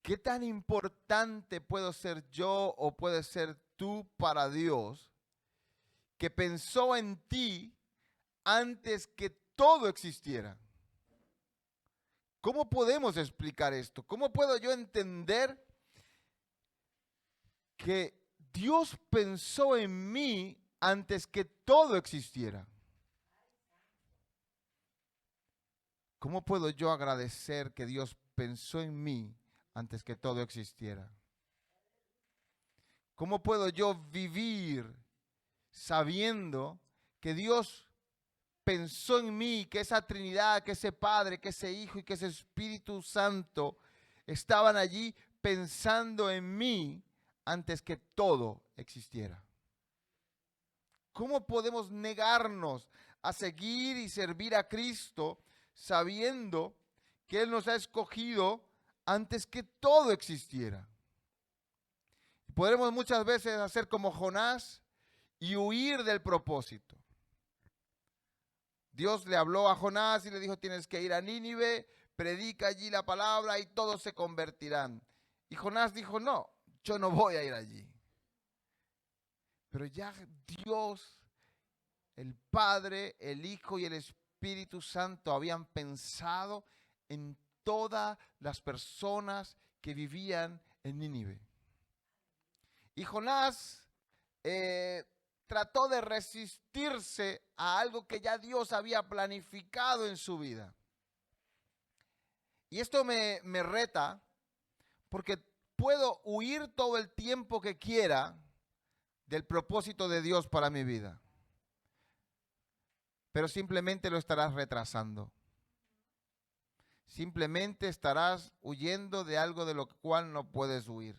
¿qué tan importante puedo ser yo o puedes ser tú para Dios, que pensó en ti antes que todo existiera? ¿Cómo podemos explicar esto? ¿Cómo puedo yo entender que Dios pensó en mí antes que todo existiera? ¿Cómo puedo yo agradecer que Dios pensó en mí antes que todo existiera? ¿Cómo puedo yo vivir sabiendo que Dios pensó en mí, que esa Trinidad, que ese Padre, que ese Hijo y que ese Espíritu Santo estaban allí pensando en mí antes que todo existiera? ¿Cómo podemos negarnos a seguir y servir a Cristo sabiendo que Él nos ha escogido antes que todo existiera? Podremos muchas veces hacer como Jonás y huir del propósito. Dios le habló a Jonás y le dijo, tienes que ir a Nínive, predica allí la palabra y todos se convertirán. Y Jonás dijo, no, yo no voy a ir allí. Pero ya Dios, el Padre, el Hijo y el Espíritu Santo habían pensado en todas las personas que vivían en Nínive. Y Jonás trató de resistirse a algo que ya Dios había planificado en su vida. Y esto me reta porque puedo huir todo el tiempo que quiera del propósito de Dios para mi vida, pero simplemente lo estarás retrasando. Simplemente estarás huyendo de algo de lo cual no puedes huir.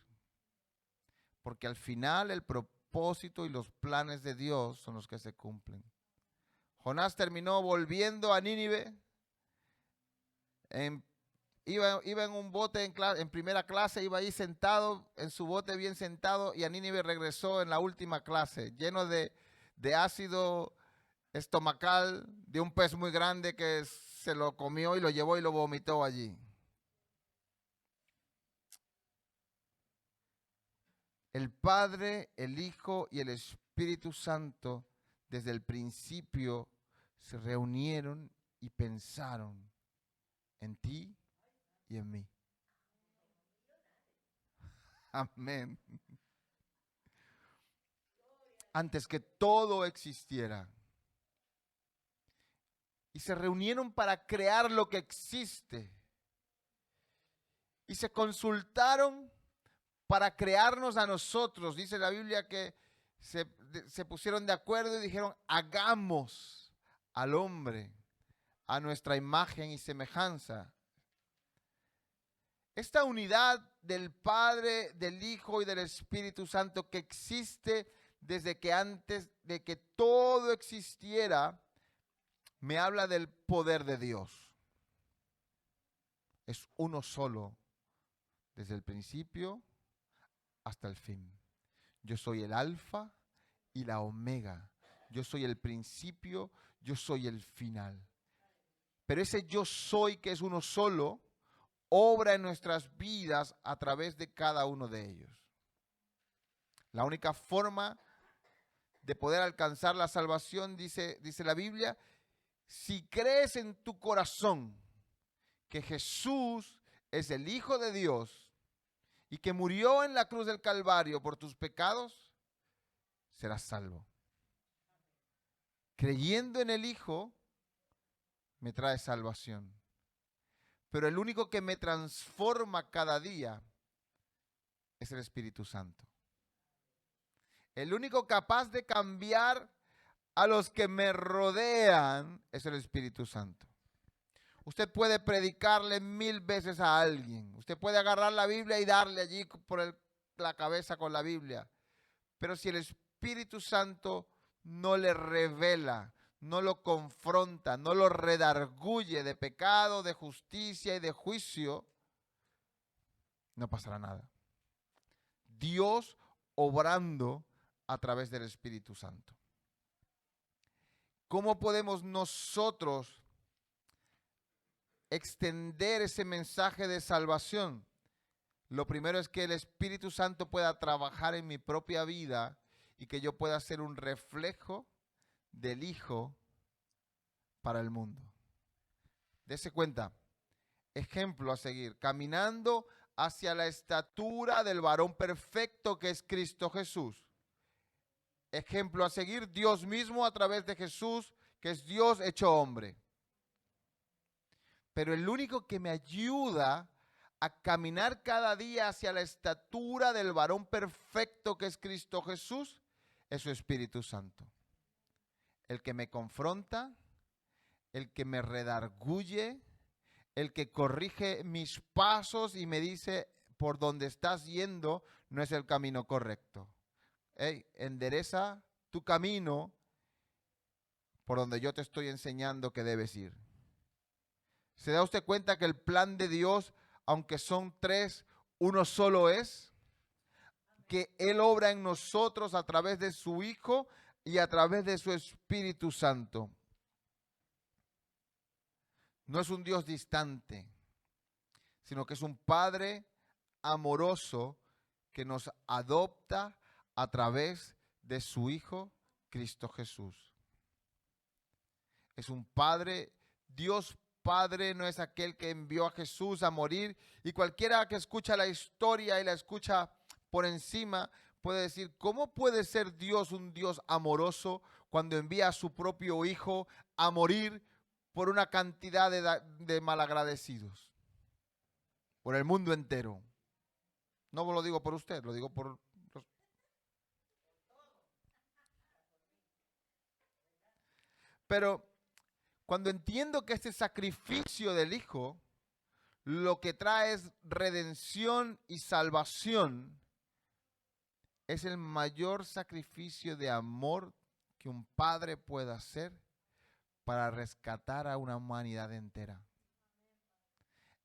Porque al final el propósito y los planes de Dios son los que se cumplen. Jonás terminó volviendo a Nínive Iba en un bote en primera clase, iba ahí sentado, en su bote bien sentado, y a Nínive regresó en la última clase, lleno de ácido estomacal, de un pez muy grande que se lo comió y lo llevó y lo vomitó allí. El Padre, el Hijo y el Espíritu Santo, desde el principio, se reunieron y pensaron en ti y en mí. Amén. Antes que todo existiera. Y se reunieron para crear lo que existe. Y se consultaron para crearnos a nosotros. Dice la Biblia que se pusieron de acuerdo y dijeron, hagamos al hombre a nuestra imagen y semejanza. Esta unidad del Padre, del Hijo y del Espíritu Santo que existe desde que antes de que todo existiera, me habla del poder de Dios. Es uno solo, desde el principio hasta el fin. Yo soy el alfa y la omega. Yo soy el principio, yo soy el final. Pero ese yo soy, que es uno solo, obra en nuestras vidas a través de cada uno de ellos. La única forma de poder alcanzar la salvación, dice la Biblia, si crees en tu corazón que Jesús es el Hijo de Dios y que murió en la cruz del Calvario por tus pecados, serás salvo. Creyendo en el Hijo, me trae salvación. Pero el único que me transforma cada día es el Espíritu Santo. El único capaz de cambiar a los que me rodean es el Espíritu Santo. Usted puede predicarle 1000 veces a alguien. Usted puede agarrar la Biblia y darle allí por la cabeza con la Biblia. Pero si el Espíritu Santo no le revela, no lo confronta, no lo redarguye de pecado, de justicia y de juicio, no pasará nada. Dios obrando a través del Espíritu Santo. ¿Cómo podemos nosotros extender ese mensaje de salvación? Lo primero es que el Espíritu Santo pueda trabajar en mi propia vida y que yo pueda ser un reflejo del Hijo para el mundo. Dese cuenta, ejemplo a seguir, caminando hacia la estatura del varón perfecto que es Cristo Jesús. Ejemplo a seguir, Dios mismo a través de Jesús, que es Dios hecho hombre. Pero el único que me ayuda a caminar cada día hacia la estatura del varón perfecto que es Cristo Jesús es su Espíritu Santo. El que me confronta, el que me redarguye, el que corrige mis pasos y me dice, por donde estás yendo no es el camino correcto. Hey, endereza tu camino por donde yo te estoy enseñando que debes ir. ¿Se da usted cuenta que el plan de Dios, aunque son tres, uno solo es? Que Él obra en nosotros a través de su Hijo y a través de su Espíritu Santo. No es un Dios distante, sino que es un Padre amoroso que nos adopta a través de su Hijo Cristo Jesús. Es un Padre, Dios Padre no es aquel que envió a Jesús a morir, y cualquiera que escucha la historia y la escucha por encima puede decir, ¿cómo puede ser Dios un Dios amoroso cuando envía a su propio Hijo a morir por una cantidad de malagradecidos? Por el mundo entero. No lo digo por usted, lo digo por los... Pero cuando entiendo que este sacrificio del Hijo lo que trae es redención y salvación, es el mayor sacrificio de amor que un padre pueda hacer para rescatar a una humanidad entera.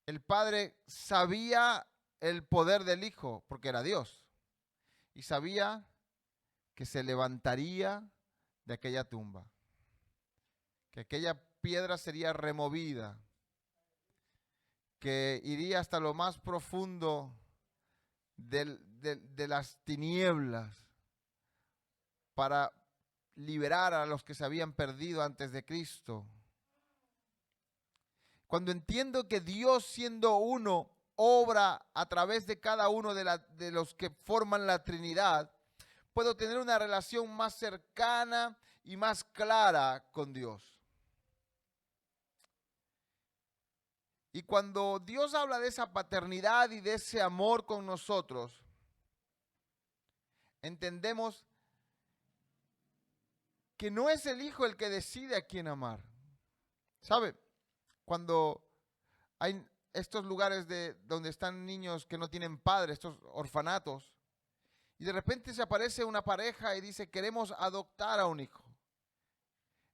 El Padre sabía el poder del Hijo, porque era Dios. Y sabía que se levantaría de aquella tumba, que aquella piedra sería removida, que iría hasta lo más profundo de las tinieblas para liberar a los que se habían perdido antes de Cristo. Cuando entiendo que Dios, siendo uno, obra a través de cada uno de los que forman la Trinidad, puedo tener una relación más cercana y más clara con Dios. Y cuando Dios habla de esa paternidad y de ese amor con nosotros, entendemos que no es el Hijo el que decide a quién amar. ¿Sabe? Cuando hay estos lugares donde están niños que no tienen padre, estos orfanatos, y de repente se aparece una pareja y dice, queremos adoptar a un hijo.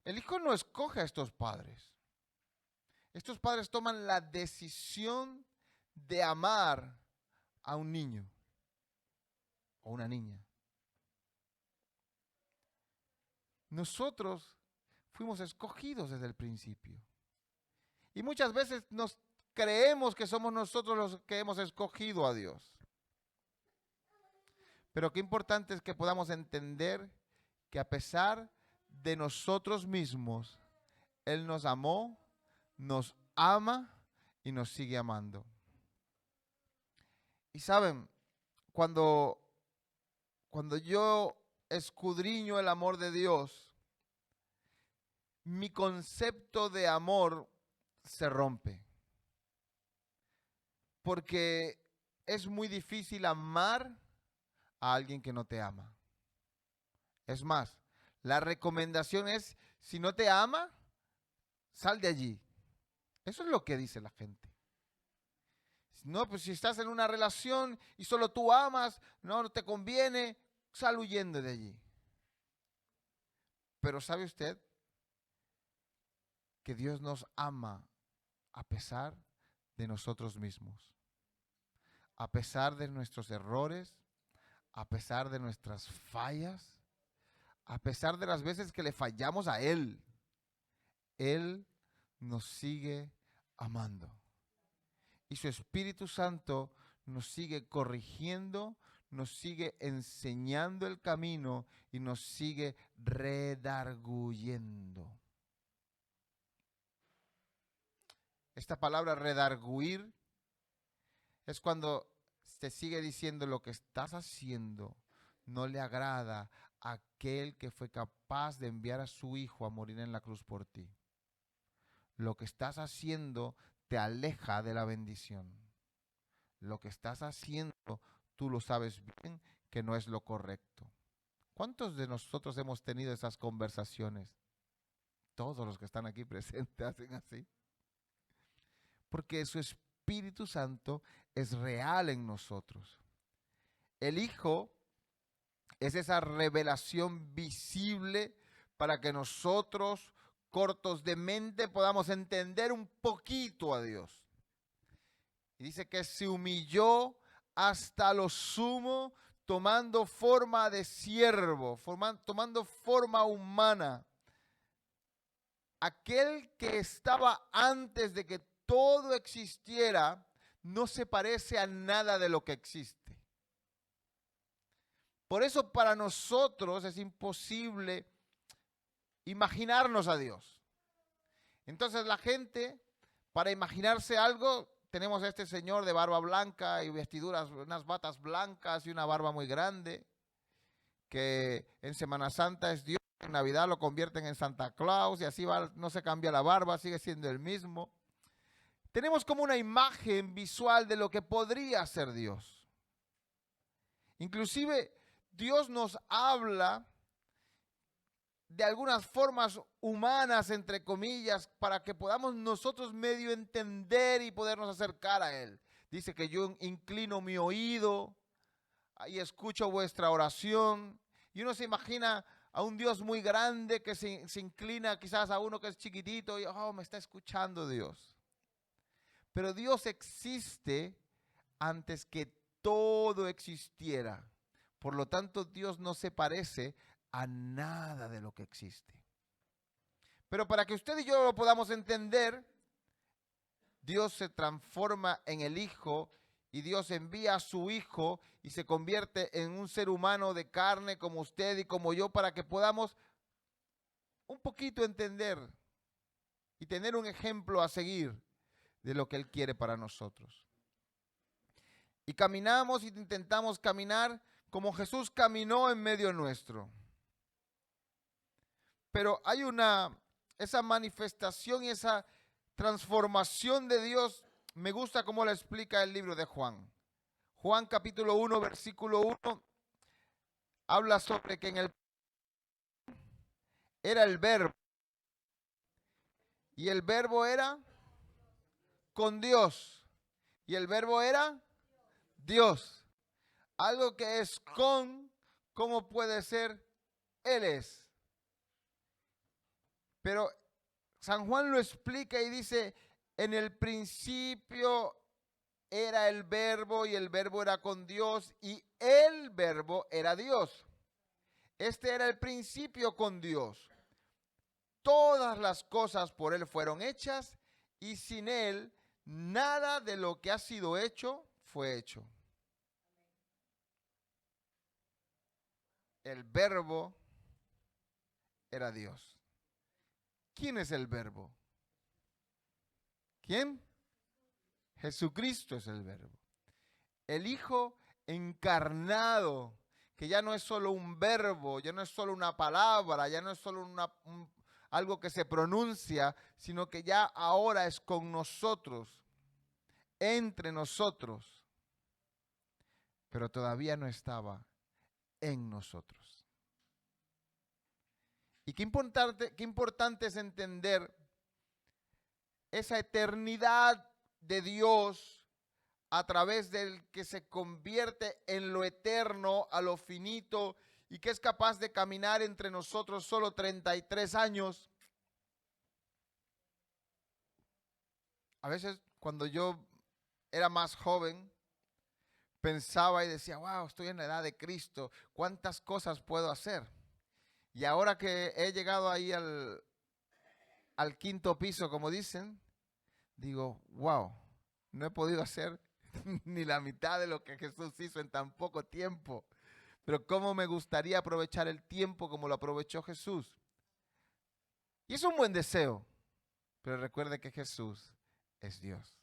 El hijo no escoge a estos padres. Estos padres toman la decisión de amar a un niño o una niña. Nosotros fuimos escogidos desde el principio. Y muchas veces nos creemos que somos nosotros los que hemos escogido a Dios. Pero qué importante es que podamos entender que a pesar de nosotros mismos, Él nos amó, nos ama y nos sigue amando. Y saben, cuando yo escudriño el amor de Dios, mi concepto de amor se rompe. Porque es muy difícil amar a alguien que no te ama. Es más, la recomendación es, si no te ama, sal de allí. Eso es lo que dice la gente. No, pues si estás en una relación y solo tú amas, no te conviene, sal huyendo de allí. Pero ¿sabe usted que Dios nos ama a pesar de nosotros mismos? A pesar de nuestros errores, a pesar de nuestras fallas, a pesar de las veces que le fallamos a Él, Él nos sigue amando. Y su Espíritu Santo nos sigue corrigiendo, nos sigue enseñando el camino y nos sigue redarguyendo. Esta palabra redarguir es cuando te sigue diciendo lo que estás haciendo no le agrada a aquel que fue capaz de enviar a su Hijo a morir en la cruz por ti. Lo que estás haciendo te aleja de la bendición. Lo que estás haciendo, tú lo sabes bien que no es lo correcto. ¿Cuántos de nosotros hemos tenido esas conversaciones? Todos los que están aquí presentes hacen así. Porque su Espíritu Santo es real en nosotros. El Hijo es esa revelación visible para que nosotros, cortos de mente, podamos entender un poquito a Dios. Y dice que se humilló hasta lo sumo, tomando forma de siervo, tomando forma humana. Aquel que estaba antes de que todo existiera, no se parece a nada de lo que existe. Por eso para nosotros es imposible imaginarnos a Dios. Entonces la gente, para imaginarse algo, tenemos a este señor de barba blanca y vestiduras, unas batas blancas y una barba muy grande, que en Semana Santa es Dios, en Navidad lo convierten en Santa Claus y así va, no se cambia la barba, sigue siendo el mismo. Tenemos como una imagen visual de lo que podría ser Dios. Inclusive Dios nos habla de algunas formas humanas, entre comillas, para que podamos nosotros medio entender y podernos acercar a Él. Dice que yo inclino mi oído y escucho vuestra oración. Y uno se imagina a un Dios muy grande que se inclina quizás a uno que es chiquitito y me está escuchando Dios. Pero Dios existe antes que todo existiera. Por lo tanto, Dios no se parece a nada de lo que existe. Pero para que usted y yo lo podamos entender, Dios se transforma en el Hijo y Dios envía a su Hijo y se convierte en un ser humano de carne como usted y como yo para que podamos un poquito entender y tener un ejemplo a seguir de lo que Él quiere para nosotros. Y caminamos y intentamos caminar como Jesús caminó en medio nuestro. Pero hay esa manifestación y esa transformación de Dios, me gusta cómo la explica el libro de Juan. Juan capítulo 1, versículo 1, habla sobre que en el era el verbo. Y el verbo era con Dios. Y el verbo era Dios. Algo que es con, ¿cómo puede ser? Él es. Pero San Juan lo explica y dice, en el principio era el verbo y el verbo era con Dios y el verbo era Dios. Este era el principio con Dios. Todas las cosas por Él fueron hechas y sin Él nada de lo que ha sido hecho fue hecho. El verbo era Dios. ¿Quién es el verbo? ¿Quién? Jesucristo es el verbo. El Hijo encarnado, que ya no es solo un verbo, ya no es solo una palabra, ya no es solo algo que se pronuncia, sino que ya ahora es con nosotros, entre nosotros, pero todavía no estaba en nosotros. Y qué importante es entender esa eternidad de Dios a través del que se convierte en lo eterno, a lo finito, y que es capaz de caminar entre nosotros solo 33 años. A veces cuando yo era más joven, pensaba y decía, wow, estoy en la edad de Cristo, ¿cuántas cosas puedo hacer? Y ahora que he llegado ahí al quinto piso, como dicen, digo, wow, no he podido hacer ni la mitad de lo que Jesús hizo en tan poco tiempo. Pero cómo me gustaría aprovechar el tiempo como lo aprovechó Jesús. Y es un buen deseo, pero recuerde que Jesús es Dios.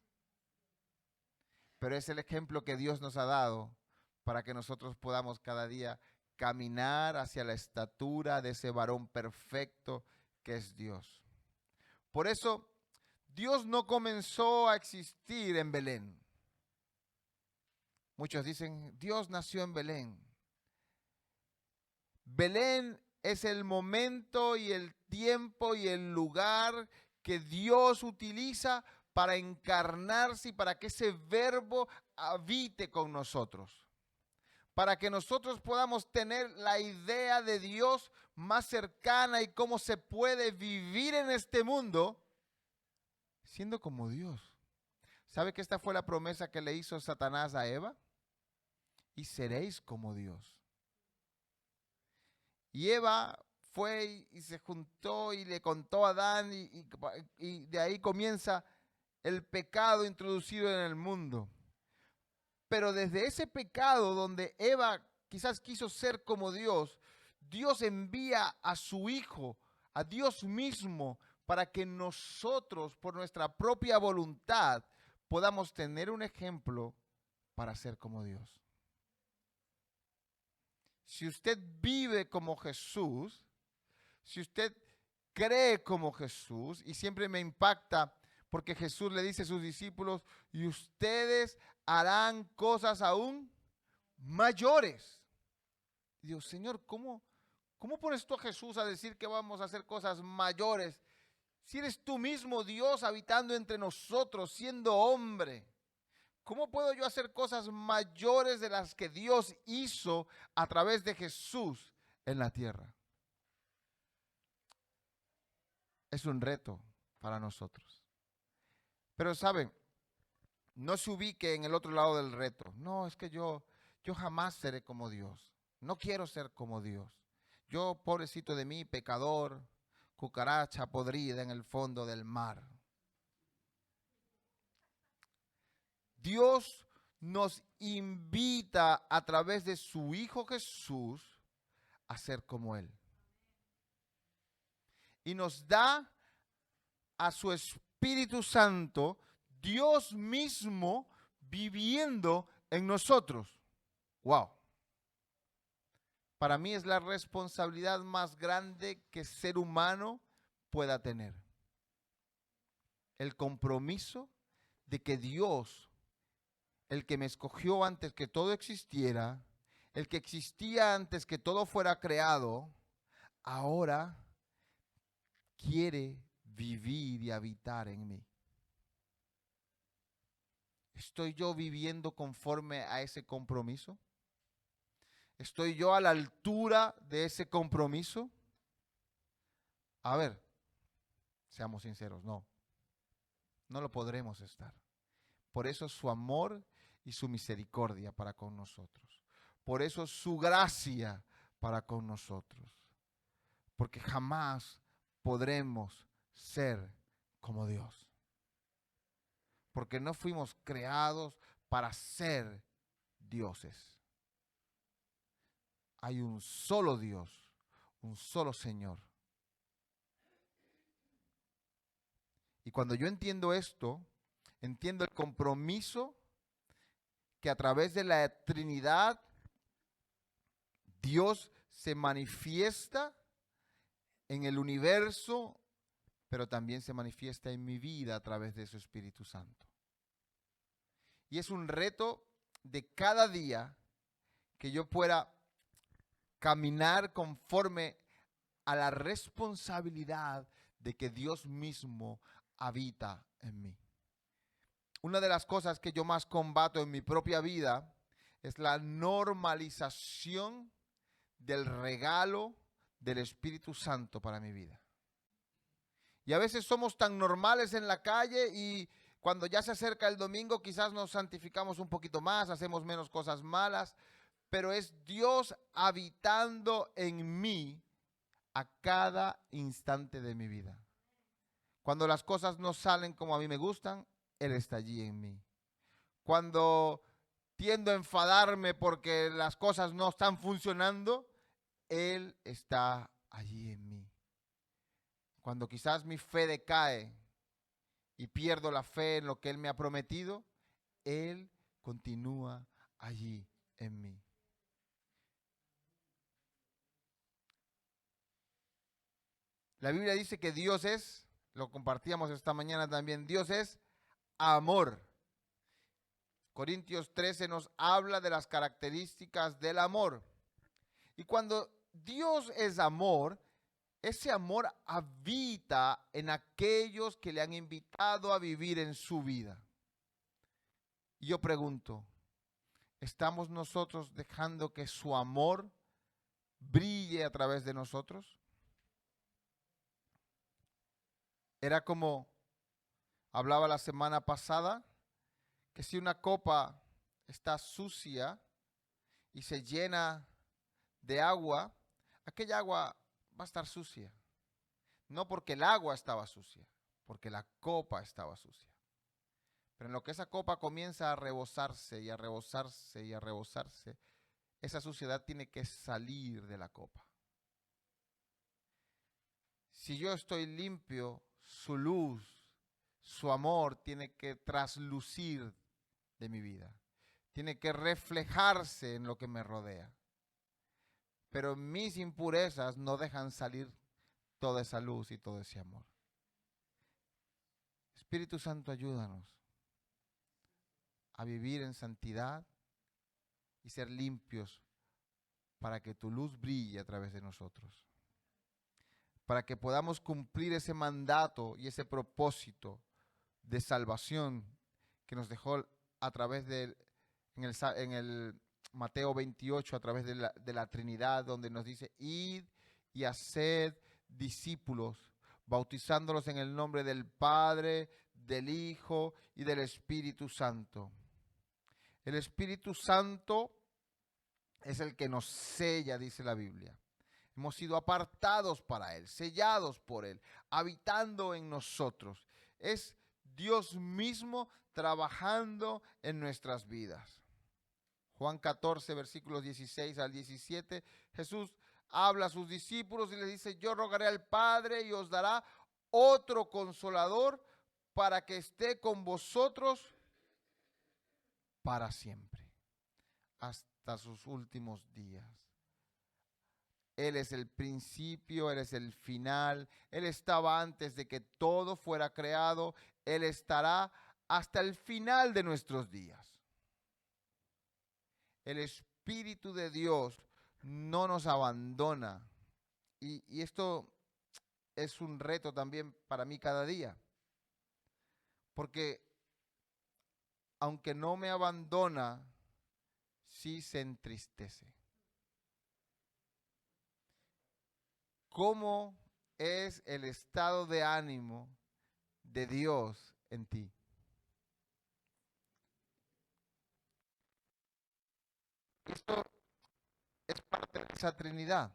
Pero es el ejemplo que Dios nos ha dado para que nosotros podamos cada día caminar hacia la estatura de ese varón perfecto que es Dios. Por eso, Dios no comenzó a existir en Belén. Muchos dicen, Dios nació en Belén. Belén es el momento y el tiempo y el lugar que Dios utiliza para encarnarse y para que ese verbo habite con nosotros. Para que nosotros podamos tener la idea de Dios más cercana y cómo se puede vivir en este mundo siendo como Dios. ¿Sabe que esta fue la promesa que le hizo Satanás a Eva? Y seréis como Dios. Y Eva fue y se juntó y le contó a Adán y de ahí comienza el pecado introducido en el mundo. Pero desde ese pecado donde Eva quizás quiso ser como Dios, Dios envía a su Hijo, a Dios mismo, para que nosotros, por nuestra propia voluntad, podamos tener un ejemplo para ser como Dios. Si usted vive como Jesús, si usted cree como Jesús, y siempre me impacta porque Jesús le dice a sus discípulos, y ustedes harán cosas aún mayores. Y digo, Señor, ¿cómo pones tú a Jesús a decir que vamos a hacer cosas mayores? Si eres tú mismo Dios habitando entre nosotros, siendo hombre. ¿Cómo puedo yo hacer cosas mayores de las que Dios hizo a través de Jesús en la tierra? Es un reto para nosotros. Pero saben, no se ubique en el otro lado del reto. No, es que yo jamás seré como Dios. No quiero ser como Dios. Yo, pobrecito de mí, pecador, cucaracha podrida en el fondo del mar. Dios nos invita a través de su Hijo Jesús a ser como Él. Y nos da a su Espíritu Santo, Dios mismo viviendo en nosotros. ¡Wow! Para mí es la responsabilidad más grande que ser humano pueda tener. El compromiso de que Dios, el que me escogió antes que todo existiera, el que existía antes que todo fuera creado, ahora quiere vivir y habitar en mí. ¿Estoy yo viviendo conforme a ese compromiso? ¿Estoy yo a la altura de ese compromiso? A ver, seamos sinceros, no lo podremos estar. Por eso su amor y su misericordia para con nosotros. Por eso su gracia para con nosotros. Porque jamás podremos ser como Dios. Porque no fuimos creados para ser dioses. Hay un solo Dios, un solo Señor. Y cuando yo entiendo esto, entiendo el compromiso que a través de la Trinidad Dios se manifiesta en el universo, pero también se manifiesta en mi vida a través de su Espíritu Santo. Y es un reto de cada día que yo pueda caminar conforme a la responsabilidad de que Dios mismo habita en mí. Una de las cosas que yo más combato en mi propia vida es la normalización del regalo del Espíritu Santo para mi vida. Y a veces somos tan normales en la calle y cuando ya se acerca el domingo quizás nos santificamos un poquito más, hacemos menos cosas malas, pero es Dios habitando en mí a cada instante de mi vida. Cuando las cosas no salen como a mí me gustan, Él está allí en mí. Cuando tiendo a enfadarme porque las cosas no están funcionando, Él está allí en mí. Cuando quizás mi fe decae y pierdo la fe en lo que Él me ha prometido, Él continúa allí en mí. La Biblia dice que Dios es, lo compartíamos esta mañana también, Dios es amor. Corintios 13 nos habla de las características del amor. Y cuando Dios es amor, ese amor habita en aquellos que le han invitado a vivir en su vida. Y yo pregunto, ¿estamos nosotros dejando que su amor brille a través de nosotros? Era como hablaba la semana pasada, que si una copa está sucia y se llena de agua, aquella agua va a estar sucia. No porque el agua estaba sucia, porque la copa estaba sucia. Pero en lo que esa copa comienza a rebosarse y a rebosarse y a rebosarse, esa suciedad tiene que salir de la copa. Si yo estoy limpio, su luz, su amor tiene que traslucir de mi vida. Tiene que reflejarse en lo que me rodea. Pero mis impurezas no dejan salir toda esa luz y todo ese amor. Espíritu Santo, ayúdanos a vivir en santidad y ser limpios para que tu luz brille a través de nosotros. Para que podamos cumplir ese mandato y ese propósito de salvación que nos dejó a través de, en el Mateo 28, a través de la Trinidad, donde nos dice, id y haced discípulos, bautizándolos en el nombre del Padre, del Hijo y del Espíritu Santo. El Espíritu Santo es el que nos sella, dice la Biblia. Hemos sido apartados para Él, sellados por Él, habitando en nosotros. Es Dios mismo trabajando en nuestras vidas. Juan 14, versículos 16 al 17, Jesús habla a sus discípulos y les dice: yo rogaré al Padre y os dará otro consolador para que esté con vosotros para siempre, hasta sus últimos días. Él es el principio, Él es el final, Él estaba antes de que todo fuera creado, Él estará hasta el final de nuestros días. El Espíritu de Dios no nos abandona. Y esto es un reto también para mí cada día. Porque aunque no me abandona, sí se entristece. ¿Cómo es el estado de ánimo de Dios en ti? Esto es parte de esa Trinidad.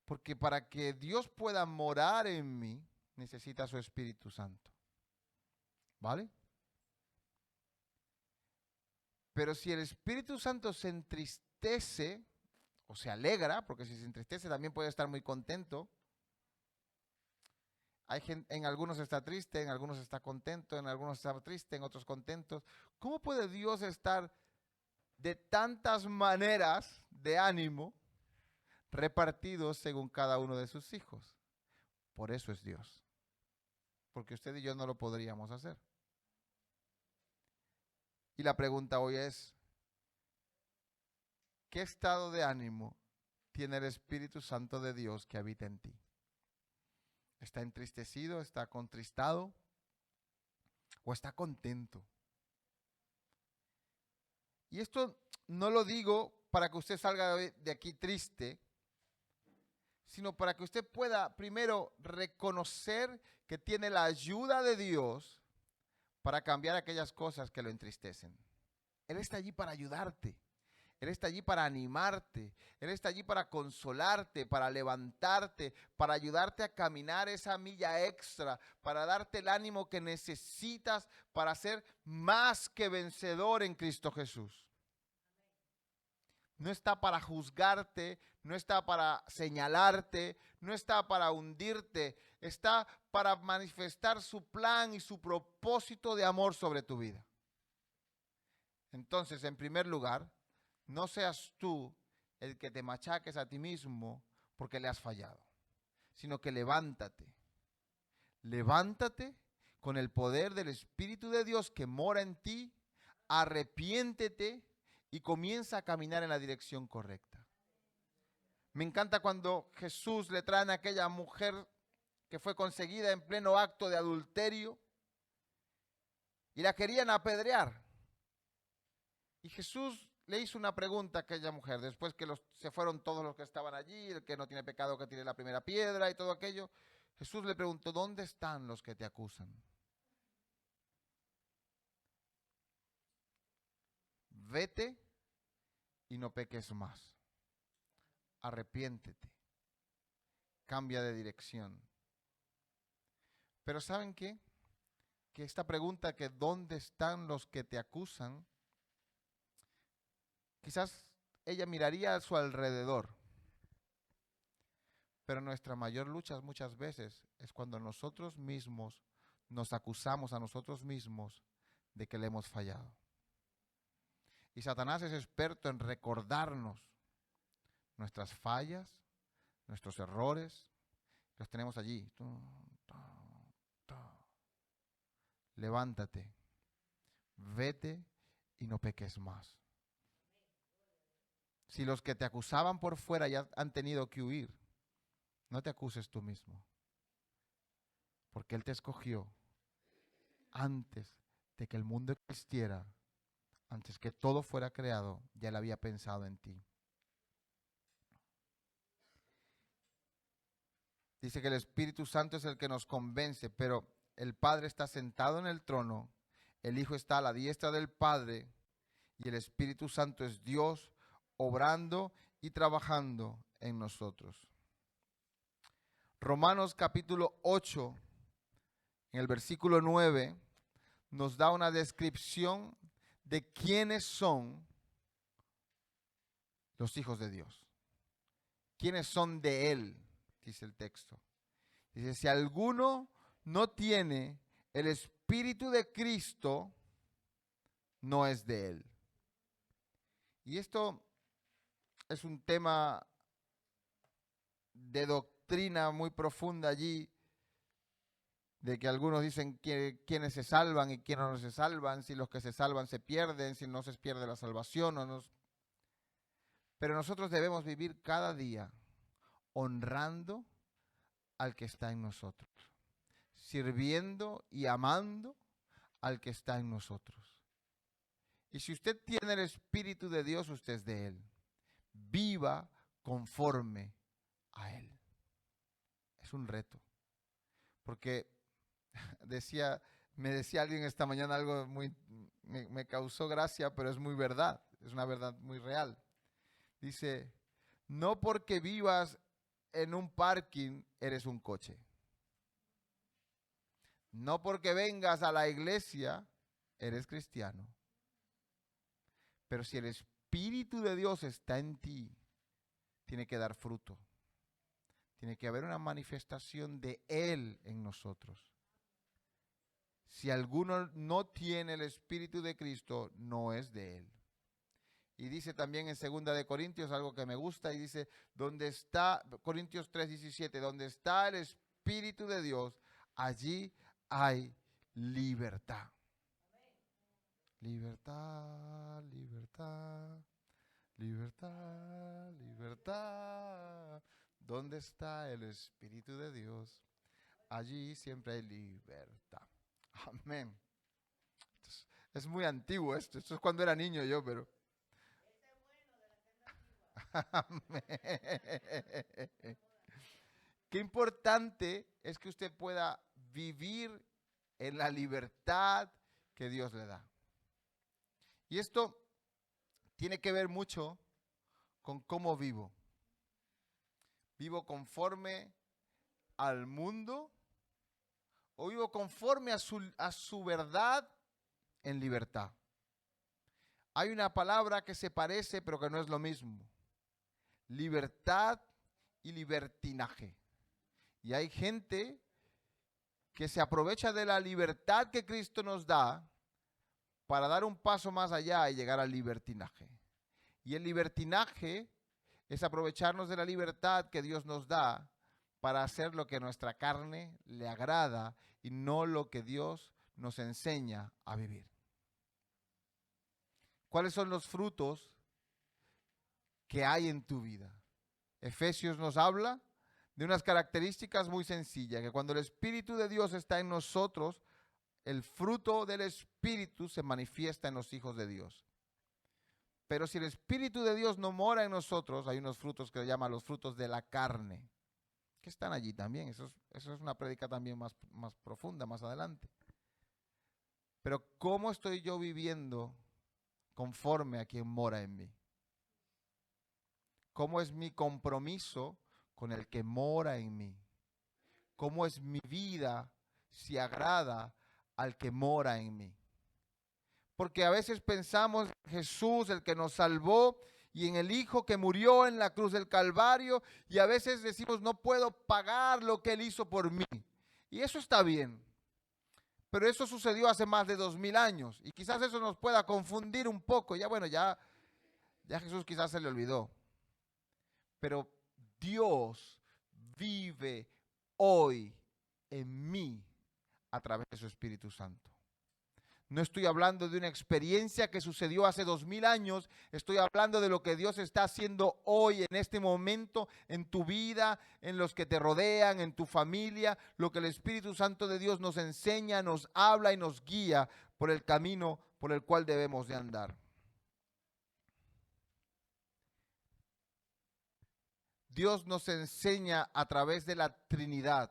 Porque para que Dios pueda morar en mí, necesita su Espíritu Santo. ¿Vale? Pero si el Espíritu Santo se entristece, o se alegra, porque si se entristece también puede estar muy contento. Hay gente, en algunos está triste, en algunos está contento, en algunos está triste, en otros contentos. ¿Cómo puede Dios estar de tantas maneras de ánimo repartidos según cada uno de sus hijos? Por eso es Dios. Porque usted y yo no lo podríamos hacer. Y la pregunta hoy es: ¿qué estado de ánimo tiene el Espíritu Santo de Dios que habita en ti? ¿Está entristecido? ¿Está contristado? ¿O está contento? Y esto no lo digo para que usted salga de aquí triste, sino para que usted pueda primero reconocer que tiene la ayuda de Dios para cambiar aquellas cosas que lo entristecen. Él está allí para ayudarte. Él está allí para animarte, Él está allí para consolarte, para levantarte, para ayudarte a caminar esa milla extra, para darte el ánimo que necesitas para ser más que vencedor en Cristo Jesús. No está para juzgarte, no está para señalarte, no está para hundirte, está para manifestar su plan y su propósito de amor sobre tu vida. Entonces, en primer lugar, no seas tú el que te machaques a ti mismo porque le has fallado, sino que levántate. Levántate con el poder del Espíritu de Dios que mora en ti, arrepiéntete y comienza a caminar en la dirección correcta. Me encanta cuando Jesús le trae a aquella mujer que fue conseguida en pleno acto de adulterio y la querían apedrear. Y Jesús le hizo una pregunta a aquella mujer, después que se fueron todos los que estaban allí, el que no tiene pecado que tire la primera piedra y todo aquello. Jesús le preguntó: ¿dónde están los que te acusan? Vete y no peques más. Arrepiéntete. Cambia de dirección. Pero ¿saben qué? Que esta pregunta, que ¿dónde están los que te acusan?, quizás ella miraría a su alrededor. Pero nuestra mayor lucha muchas veces es cuando nosotros mismos nos acusamos a nosotros mismos de que le hemos fallado. Y Satanás es experto en recordarnos nuestras fallas, nuestros errores. Los tenemos allí. Levántate, vete y no peques más. Si los que te acusaban por fuera ya han tenido que huir, no te acuses tú mismo. Porque Él te escogió antes de que el mundo existiera, antes que todo fuera creado, ya Él había pensado en ti. Dice que el Espíritu Santo es el que nos convence, pero el Padre está sentado en el trono, el Hijo está a la diestra del Padre y el Espíritu Santo es Dios obrando y trabajando en nosotros. Romanos capítulo 8, en el versículo 9, nos da una descripción de quiénes son los hijos de Dios. ¿Quiénes son de Él? Dice el texto. Dice, si alguno no tiene el Espíritu de Cristo, no es de Él. Y esto es un tema de doctrina muy profunda allí, de que algunos dicen quiénes se salvan y quiénes no se salvan, si los que se salvan se pierden, si no se pierde la salvación o no. Pero nosotros debemos vivir cada día honrando al que está en nosotros, sirviendo y amando al que está en nosotros. Y si usted tiene el Espíritu de Dios, usted es de Él. Viva conforme a Él. Es un reto. Porque me decía alguien esta mañana algo me causó gracia, pero es muy verdad. Es una verdad muy real. Dice, no porque vivas en un parking eres un coche. No porque vengas a la iglesia eres cristiano. Pero si el Espíritu de Dios está en ti, tiene que dar fruto. Tiene que haber una manifestación de Él en nosotros. Si alguno no tiene el Espíritu de Cristo, no es de Él. Y dice también en 2 de Corintios algo que me gusta, y dice, donde está, Corintios 3:17, donde está el Espíritu de Dios, allí hay libertad. Libertad, libertad, libertad, libertad. ¿Dónde está el Espíritu de Dios? Allí siempre hay libertad. Amén. Es muy antiguo esto es cuando era niño yo, pero... Amén. Qué importante es que usted pueda vivir en la libertad que Dios le da. Y esto tiene que ver mucho con cómo vivo. ¿Vivo conforme al mundo o vivo conforme a su verdad en libertad? Hay una palabra que se parece pero que no es lo mismo. Libertad y libertinaje. Y hay gente que se aprovecha de la libertad que Cristo nos da para dar un paso más allá y llegar al libertinaje. Y el libertinaje es aprovecharnos de la libertad que Dios nos da para hacer lo que a nuestra carne le agrada y no lo que Dios nos enseña a vivir. ¿Cuáles son los frutos que hay en tu vida? Efesios nos habla de unas características muy sencillas, que cuando el Espíritu de Dios está en nosotros, el fruto del Espíritu se manifiesta en los hijos de Dios. Pero si el Espíritu de Dios no mora en nosotros, hay unos frutos que se llaman los frutos de la carne, que están allí también. Eso es una prédica también más profunda, más adelante. Pero ¿cómo estoy yo viviendo conforme a quien mora en mí? ¿Cómo es mi compromiso con el que mora en mí? ¿Cómo es mi vida si agrada al que mora en mí? Porque a veces pensamos en Jesús, el que nos salvó, y en el Hijo que murió en la cruz del Calvario, y a veces decimos, no puedo pagar lo que Él hizo por mí. Y eso está bien, pero eso sucedió hace más de 2000 años, y quizás eso nos pueda confundir un poco. Ya Jesús quizás se le olvidó. Pero Dios vive hoy en mí a través de su Espíritu Santo. No estoy hablando de una experiencia que sucedió hace 2000 años, estoy hablando de lo que Dios está haciendo hoy, en este momento, en tu vida, en los que te rodean, en tu familia, lo que el Espíritu Santo de Dios nos enseña, nos habla y nos guía por el camino por el cual debemos de andar. Dios nos enseña a través de la Trinidad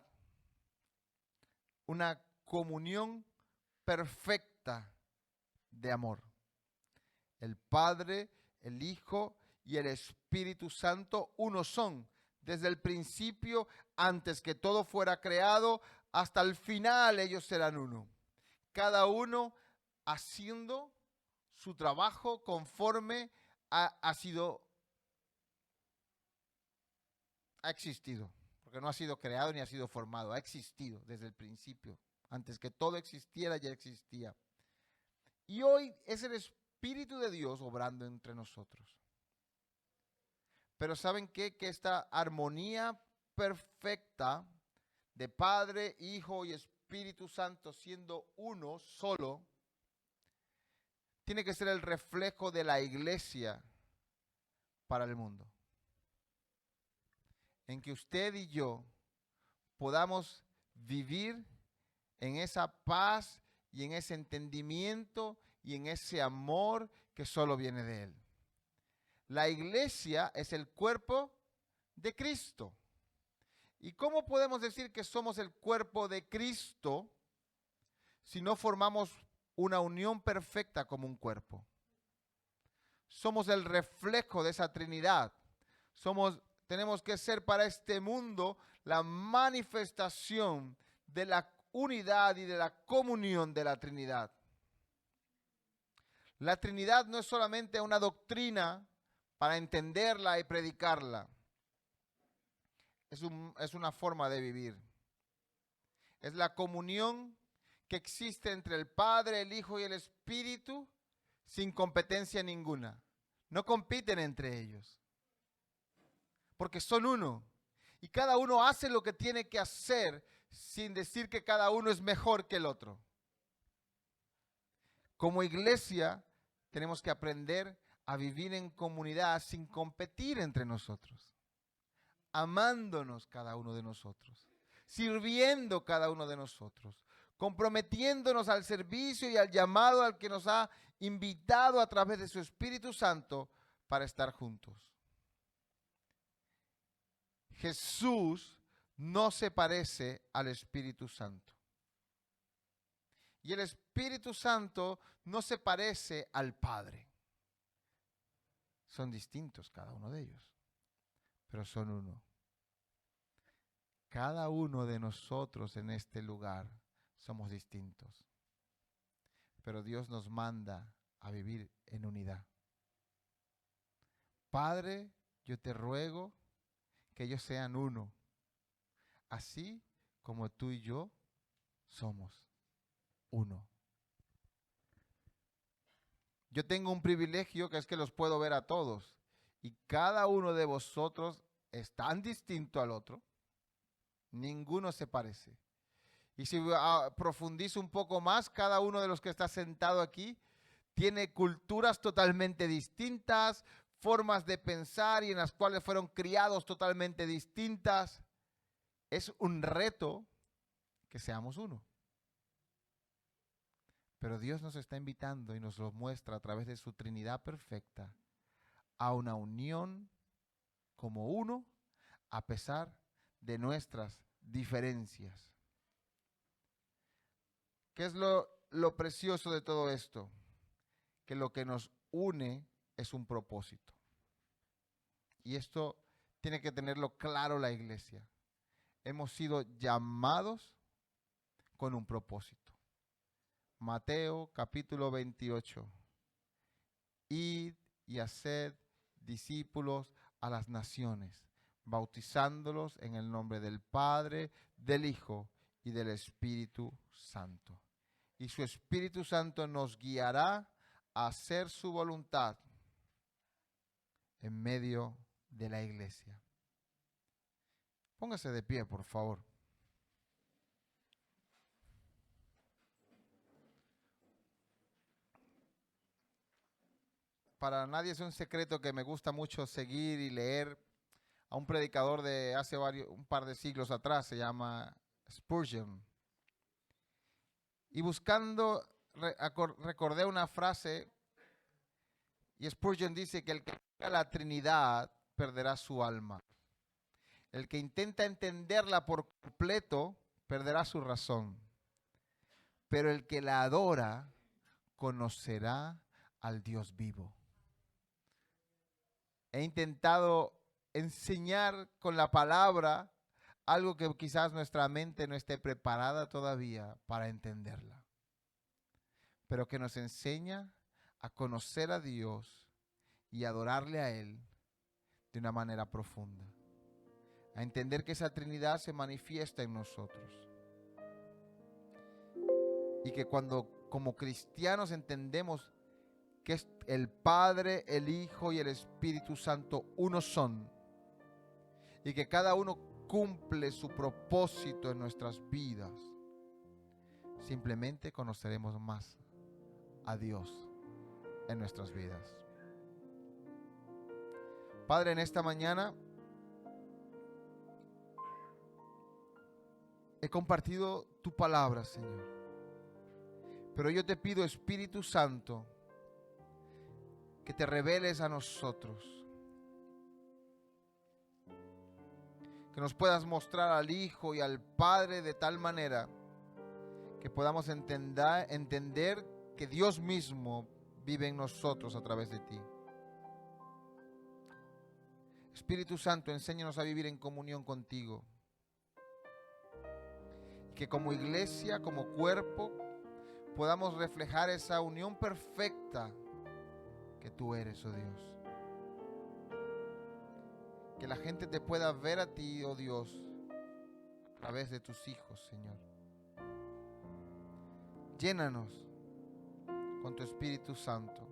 una comunión perfecta de amor. El Padre, el Hijo y el Espíritu Santo uno son, desde el principio, antes que todo fuera creado, hasta el final ellos serán uno. Cada uno haciendo su trabajo conforme ha existido, porque no ha sido creado ni ha sido formado, ha existido desde el principio. Antes que todo existiera, ya existía. Y hoy es el Espíritu de Dios obrando entre nosotros. Pero ¿saben qué? Que esta armonía perfecta de Padre, Hijo y Espíritu Santo siendo uno solo, tiene que ser el reflejo de la iglesia para el mundo. En que usted y yo podamos vivir en esa paz y en ese entendimiento y en ese amor que solo viene de Él. La iglesia es el cuerpo de Cristo. ¿Y cómo podemos decir que somos el cuerpo de Cristo si no formamos una unión perfecta como un cuerpo? Somos el reflejo de esa Trinidad. Tenemos que ser para este mundo la manifestación de la unidad y de la comunión de la Trinidad. La Trinidad no es solamente una doctrina para entenderla y predicarla. Es una forma de vivir. Es la comunión que existe entre el Padre, el Hijo y el Espíritu sin competencia ninguna. No compiten entre ellos, porque son uno. Y cada uno hace lo que tiene que hacer sin decir que cada uno es mejor que el otro. Como iglesia tenemos que aprender a vivir en comunidad sin competir entre nosotros, amándonos cada uno de nosotros, sirviendo cada uno de nosotros, comprometiéndonos al servicio y al llamado al que nos ha invitado a través de su Espíritu Santo para estar juntos. Jesús no se parece al Espíritu Santo. Y el Espíritu Santo no se parece al Padre. Son distintos cada uno de ellos, pero son uno. Cada uno de nosotros en este lugar somos distintos, pero Dios nos manda a vivir en unidad. Padre, yo te ruego que ellos sean uno, así como tú y yo somos uno. Yo tengo un privilegio que es que los puedo ver a todos, y cada uno de vosotros es tan distinto al otro, ninguno se parece. Y si profundizo un poco más, cada uno de los que está sentado aquí tiene culturas totalmente distintas, formas de pensar y en las cuales fueron criados totalmente distintas. Es un reto que seamos uno. Pero Dios nos está invitando y nos lo muestra a través de su Trinidad perfecta a una unión como uno a pesar de nuestras diferencias. ¿Qué es lo precioso de todo esto? Que lo que nos une es un propósito. Y esto tiene que tenerlo claro la iglesia. Hemos sido llamados con un propósito. Mateo capítulo 28. Id y haced discípulos a las naciones, bautizándolos en el nombre del Padre, del Hijo y del Espíritu Santo. Y su Espíritu Santo nos guiará a hacer su voluntad en medio de la iglesia. Póngase de pie, por favor. Para nadie es un secreto que me gusta mucho seguir y leer a un predicador de hace un par de siglos atrás, se llama Spurgeon. Y buscando, recordé una frase, y Spurgeon dice que el que niega la Trinidad perderá su alma. El que intenta entenderla por completo perderá su razón. pero el que la adora conocerá al Dios vivo. He intentado enseñar con la palabra algo que quizás nuestra mente no esté preparada todavía para entenderla, pero que nos enseña a conocer a Dios y adorarle a Él de una manera profunda, a entender que esa Trinidad se manifiesta en nosotros y que cuando como cristianos entendemos que es el Padre, el Hijo y el Espíritu Santo uno son, y que cada uno cumple su propósito en nuestras vidas, simplemente conoceremos más a Dios en nuestras vidas. Padre, en esta mañana he compartido tu palabra, Señor, pero yo te pido, Espíritu Santo, que te reveles a nosotros, que nos puedas mostrar al Hijo y al Padre de tal manera que podamos entender que Dios mismo vive en nosotros a través de ti. Espíritu Santo, enséñanos a vivir en comunión contigo, que como iglesia, como cuerpo, podamos reflejar esa unión perfecta que tú eres, oh Dios. Que la gente te pueda ver a ti, oh Dios, a través de tus hijos, Señor. Llénanos con tu Espíritu Santo.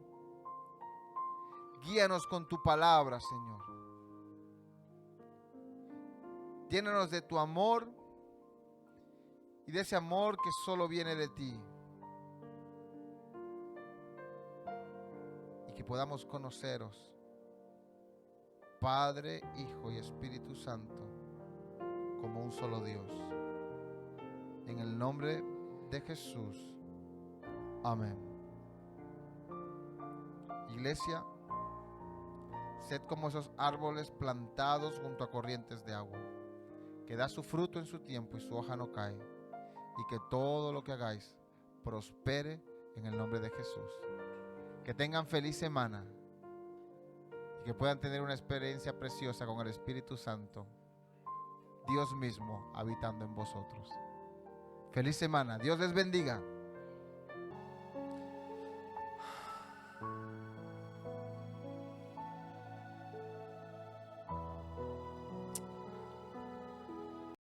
Guíanos con tu palabra, Señor. Llénanos de tu amor y de ese amor que solo viene de ti. Y que podamos conoceros, Padre, Hijo y Espíritu Santo, como un solo Dios. En el nombre de Jesús. Amén. Iglesia, sed como esos árboles plantados junto a corrientes de agua, que da su fruto en su tiempo y su hoja no cae, y que todo lo que hagáis prospere en el nombre de Jesús. Que tengan feliz semana y que puedan tener una experiencia preciosa con el Espíritu Santo, Dios mismo habitando en vosotros. Feliz semana. Dios les bendiga.